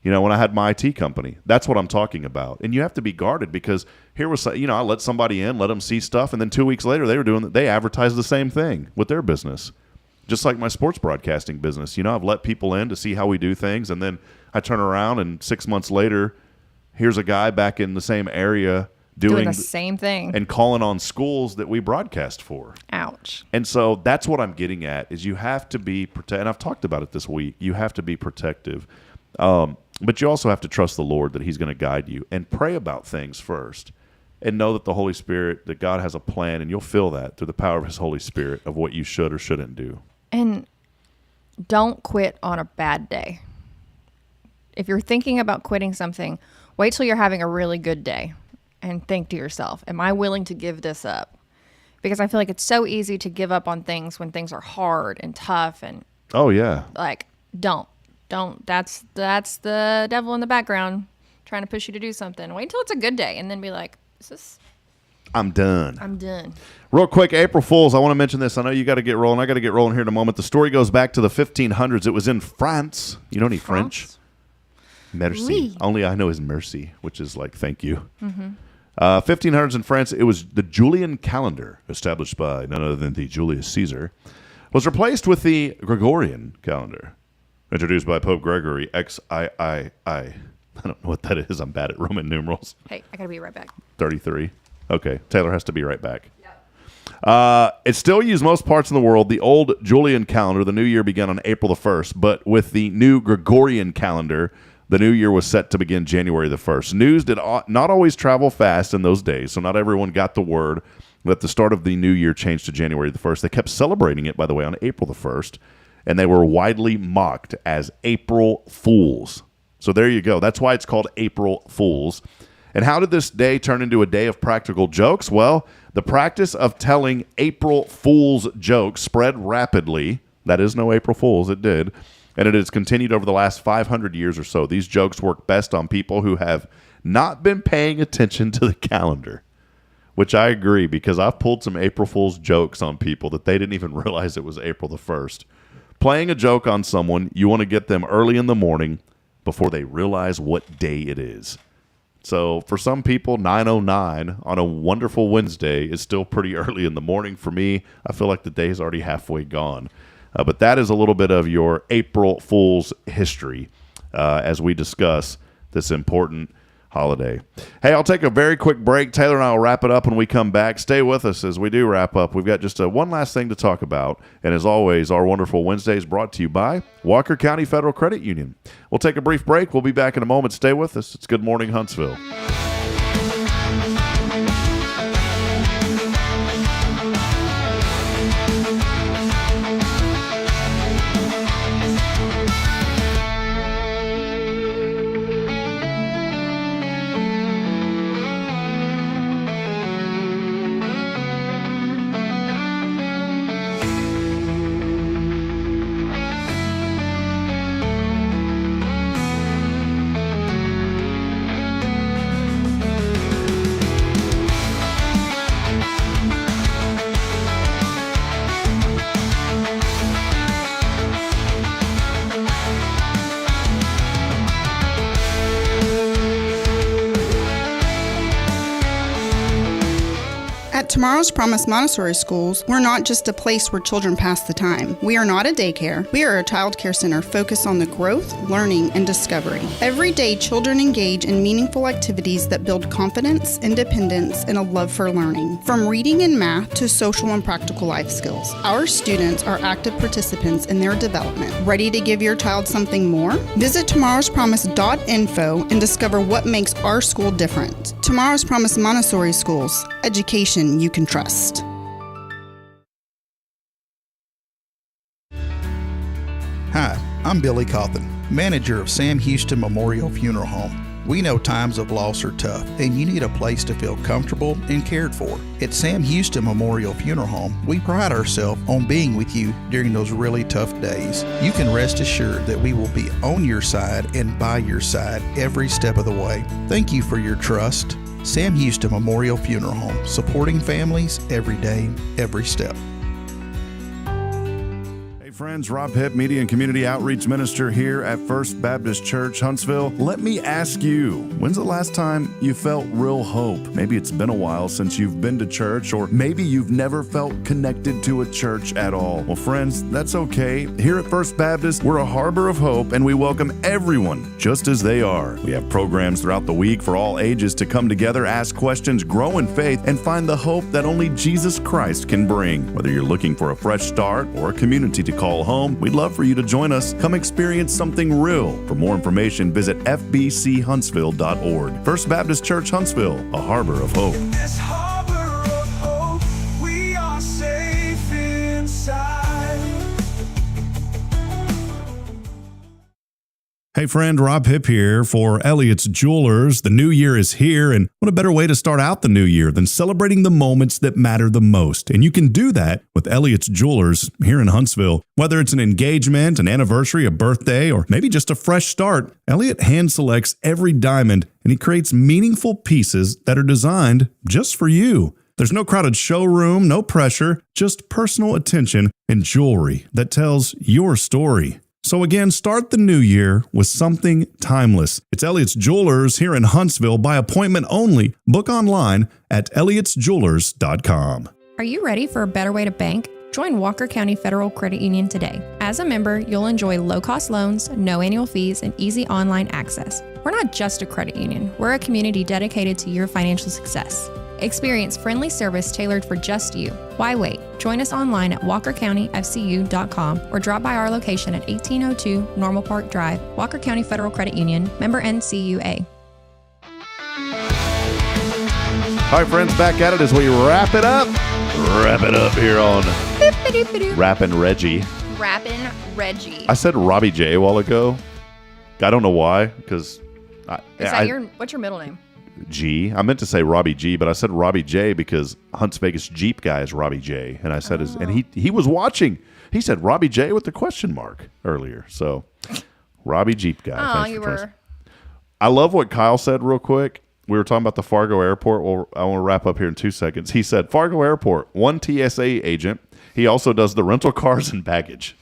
You know, when I had my IT company, that's what I'm talking about. And you have to be guarded because here was, I let somebody in, let them see stuff, and then 2 weeks later they advertised the same thing with their business. Just like my sports broadcasting business. You know, I've let people in to see how we do things, and then I turn around and 6 months later, here's a guy back in the same area doing the same thing and calling on schools that we broadcast for. Ouch. And so that's what I'm getting at is you have to be protected. And I've talked about it this week. You have to be protective. But you also have to trust the Lord that he's going to guide you and pray about things first and know that the Holy Spirit, that God has a plan, and you'll feel that through the power of his Holy Spirit of what you should or shouldn't do. And don't quit on a bad day. If you're thinking about quitting something, wait till you're having a really good day. And think to yourself, am I willing to give this up? Because I feel like it's so easy to give up on things when things are hard and tough and oh yeah. Like, don't. That's the devil in the background trying to push you to do something. Wait until it's a good day and then be like, I'm done. Real quick, April Fools, I want to mention this. I know you got to get rolling. I got to get rolling here in a moment. The story goes back to the 1500s. It was in France. You know any French? Merci. Oui. Only I know is mercy, which is like thank you. 1500s in France, it was the Julian calendar, established by none other than the Julius Caesar, was replaced with the Gregorian calendar, introduced by Pope Gregory XIII. I don't know what that is. I'm bad at Roman numerals. Hey, I gotta be right back. 33. Okay, Taylor has to be right back. Yep. It's still used most parts of the world. The old Julian calendar, the new year began on April the 1st, but with the new Gregorian calendar, the new year was set to begin January the 1st. News did not always travel fast in those days, so not everyone got the word that the start of the new year changed to January the 1st. They kept celebrating it, by the way, on April the 1st, and they were widely mocked as April Fools. So there you go. That's why it's called April Fools. And how did this day turn into a day of practical jokes? Well, the practice of telling April Fool's jokes spread rapidly. That is no April Fools. It did. And it has continued over the last 500 years or so. These jokes work best on people who have not been paying attention to the calendar, which I agree because I've pulled some April Fool's jokes on people that they didn't even realize it was April the 1st. Playing a joke on someone, you want to get them early in the morning before they realize what day it is. So for some people, 9:09 on a wonderful Wednesday is still pretty early in the morning. For me, I feel like the day is already halfway gone. But that is a little bit of your April Fool's history as we discuss this important holiday. Hey, I'll take a very quick break. Taylor and I will wrap it up when we come back. Stay with us as we do wrap up. We've got just one last thing to talk about. And as always, our wonderful Wednesday is brought to you by Walker County Federal Credit Union. We'll take a brief break. We'll be back in a moment. Stay with us. It's Good Morning Huntsville. At Tomorrow's Promise Montessori Schools, we're not just a place where children pass the time. We are not a daycare. We are a child care center focused on the growth, learning, and discovery. Every day, children engage in meaningful activities that build confidence, independence, and a love for learning. From reading and math to social and practical life skills, our students are active participants in their development. Ready to give your child something more? Visit tomorrowspromise.info and discover what makes our school different. Tomorrow's Promise Montessori Schools. Education you can trust. Hi, I'm Billy Cawthon, manager of Sam Houston Memorial Funeral Home. We know times of loss are tough, and you need a place to feel comfortable and cared for. At Sam Houston Memorial Funeral Home, we pride ourselves on being with you during those really tough days. You can rest assured that we will be on your side and by your side every step of the way. Thank you for your trust. Sam Houston Memorial Funeral Home, supporting families every day, every step. Friends, Rob Hipp, Media and Community Outreach Minister here at First Baptist Church, Huntsville. Let me ask you, when's the last time you felt real hope? Maybe it's been a while since you've been to church, or maybe you've never felt connected to a church at all. Well, friends, that's okay. Here at First Baptist, we're a harbor of hope, and we welcome everyone just as they are. We have programs throughout the week for all ages to come together, ask questions, grow in faith, and find the hope that only Jesus Christ can bring. Whether you're looking for a fresh start or a community to call home, we'd love for you to join us. Come experience something real. For more information, visit fbchuntsville.org. First Baptist Church, Huntsville, a harbor of hope. In this harbor of hope, we are safe inside. Hey friend, Rob Hipp here for Elliott's Jewelers. The new year is here, and what a better way to start out the new year than celebrating the moments that matter the most. And you can do that with Elliott's Jewelers here in Huntsville. Whether it's an engagement, an anniversary, a birthday, or maybe just a fresh start, Elliott hand selects every diamond, and he creates meaningful pieces that are designed just for you. There's no crowded showroom, no pressure, just personal attention and jewelry that tells your story. So again, start the new year with something timeless. It's Elliott's Jewelers here in Huntsville by appointment only. Book online at elliotsjewelers.com. Are you ready for a better way to bank? Join Walker County Federal Credit Union today. As a member, you'll enjoy low-cost loans, no annual fees, and easy online access. We're not just a credit union. We're a community dedicated to your financial success. Experience friendly service tailored for just you. Why wait? Join us online at walkercountyfcu.com or drop by our location at 1802 Normal Park Drive, Walker County Federal Credit Union, member NCUA. All right, friends, back at it as we wrap it up. Wrap it up here on Rappin' Reggie. Rappin' Reggie. I said Robbie J a while ago. I don't know why, because What's your middle name? G. I meant to say Robbie G, but I said Robbie J because Hunts Vegas Jeep guy is Robbie J, and I said and he was watching. He said Robbie J with the question mark earlier. So Robbie Jeep guy. Oh, you were. I love what Kyle said real quick. We were talking about the Fargo Airport. Well, I want to wrap up here in 2 seconds. He said Fargo Airport, one TSA agent. He also does the rental cars and baggage.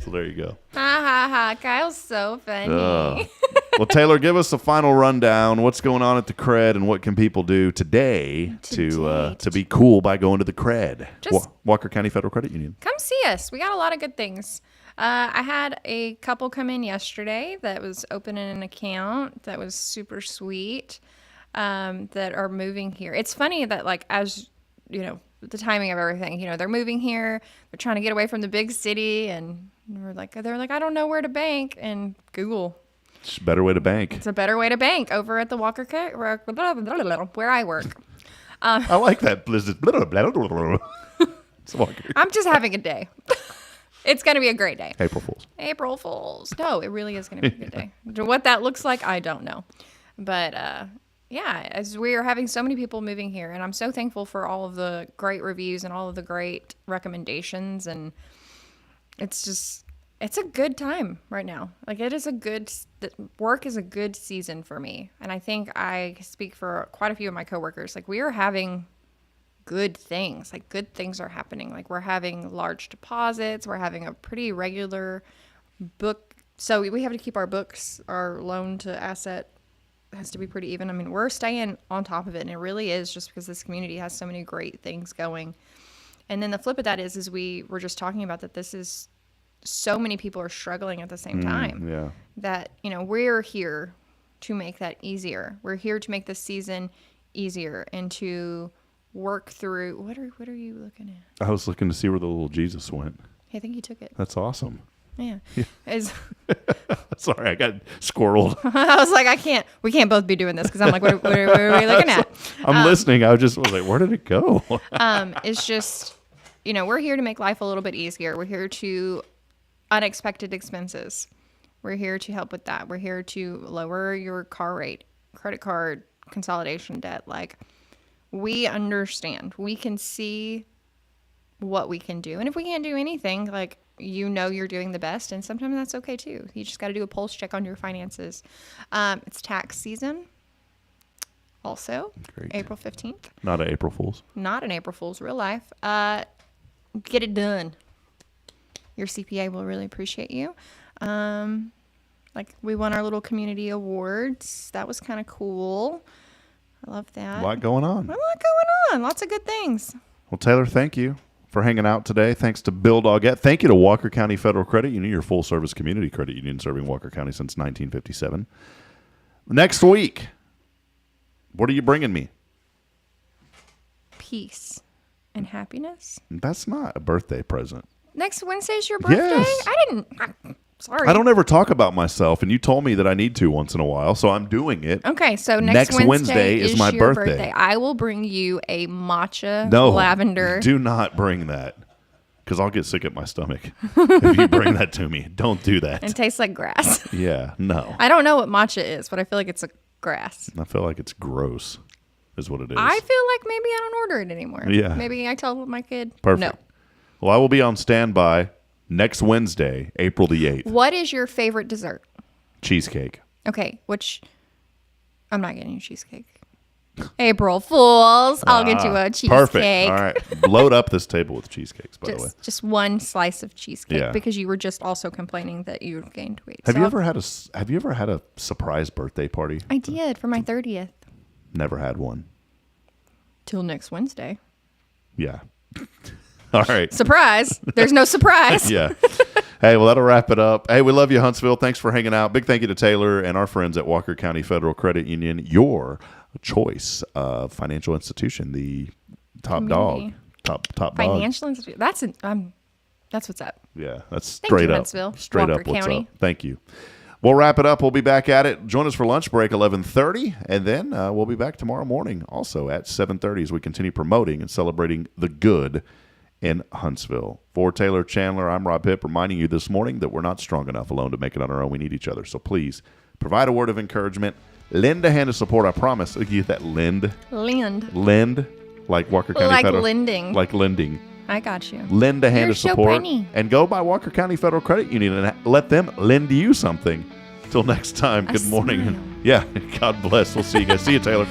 So there you go. Ha ha ha. Kyle's so funny. Well, Taylor, give us a final rundown. What's going on at the Cred, and what can people do today to be cool by going to the Cred? Walker County Federal Credit Union. Come see us. We got a lot of good things. I had a couple come in yesterday that was opening an account that was super sweet, that are moving here. It's funny that, like, as you know, the timing of everything, you know, they're moving here, they're trying to get away from the big city, and they're like, I don't know where to bank, and Google. It's a better way to bank. It's a better way to bank over at the where I work. I like that. I'm just having a day. It's going to be a great day. April Fools. April Fools. No, it really is going to be a good day. What that looks like, I don't know. But yeah, as we are having so many people moving here, and I'm so thankful for all of the great reviews and all of the great recommendations, and it's a good time right now. Like, work is a good season for me. And I think I speak for quite a few of my coworkers. Like, we are having good things. Like, good things are happening. Like, we're having large deposits. We're having a pretty regular book. So we have to keep our books, our loan to asset has to be pretty even. I mean, we're staying on top of it, and it really is just because this community has so many great things going. And then the flip of that is we were just talking about that this is so many people are struggling at the same time. Yeah. That, you know, we're here to make that easier. We're here to make this season easier and to work through. What are you looking at? I was looking to see where the little Jesus went. I think you took it. That's awesome. Yeah. Sorry, I got squirreled. I was like, we can't both be doing this, because I'm like, what are we looking at? I'm listening. I was like, where did it go? It's just, you know, we're here to make life a little bit easier. We're here to unexpected expenses. We're here to help with that. We're here to lower your car rate, credit card consolidation debt. Like, we understand. We can see what we can do. And if we can't do anything, like, you know, you're doing the best, and sometimes that's okay too. You just got to do a pulse check on your finances. It's tax season. Also, great. April 15th. Not an April Fool's. Not an April Fool's, real life. Get it done. Your CPA will really appreciate you. Like, we won our little community awards. That was kind of cool. I love that. A lot going on. A lot going on. Lots of good things. Well, Taylor, thank you for hanging out today. Thanks to Bill Daugette. Thank you to Walker County Federal Credit Union, your full-service community credit union serving Walker County since 1957. Next week, what are you bringing me? Peace and happiness. That's not a birthday present. Next Wednesday's your birthday? Yes. Sorry. I don't ever talk about myself, and you told me that I need to once in a while, so I'm doing it. Okay, so next Wednesday is my birthday. birthday. I will bring you a matcha lavender. Do not bring that, because I'll get sick at my stomach if you bring that to me. Don't do that. It tastes like grass. Yeah, no. I don't know what matcha is, but I feel like it's a grass. I feel like it's gross, is what it is. I feel like maybe I don't order it anymore. Yeah. Maybe I tell my kid. Perfect. No. Well, I will be on standby next Wednesday, April the 8th. What is your favorite dessert? Cheesecake. Okay, I'm not getting you cheesecake. April Fools. I'll get you a cheesecake. Perfect. All right. Load up this table with cheesecakes, by the way. Just one slice of cheesecake, Yeah. because you were just also complaining that you gained weight. Have you ever had a surprise birthday party? I did for my 30th. Never had one. Till next Wednesday. Yeah. All right. Surprise. There's no surprise. Yeah. Hey, well, that'll wrap it up. Hey, we love you, Huntsville. Thanks for hanging out. Big thank you to Taylor and our friends at Walker County Federal Credit Union, your choice of financial institution, the top Community. dog. Top dog. Financial institution. That's what's up. Yeah, that's Thank you, straight up. Huntsville. Straight Walker up what's County. up. Thank you. We'll wrap it up. We'll be back at it. Join us for lunch break, 11:30, and then we'll be back tomorrow morning also at 7:30 as we continue promoting and celebrating the good in Huntsville. For Taylor Chandler, I'm Rob Hipp, reminding you this morning that we're not strong enough alone to make it on our own. We need each other. So please provide a word of encouragement. Lend a hand of support. I promise. Look, you get that lend. Lend. Like Walker County like Federal. lending. Like lending. I got you. Lend a hand You're of so support. pretty. And go by Walker County Federal Credit Union and let them lend you something. Till next time, good morning. Smile. Yeah, God bless. We'll see you guys. See you, Taylor.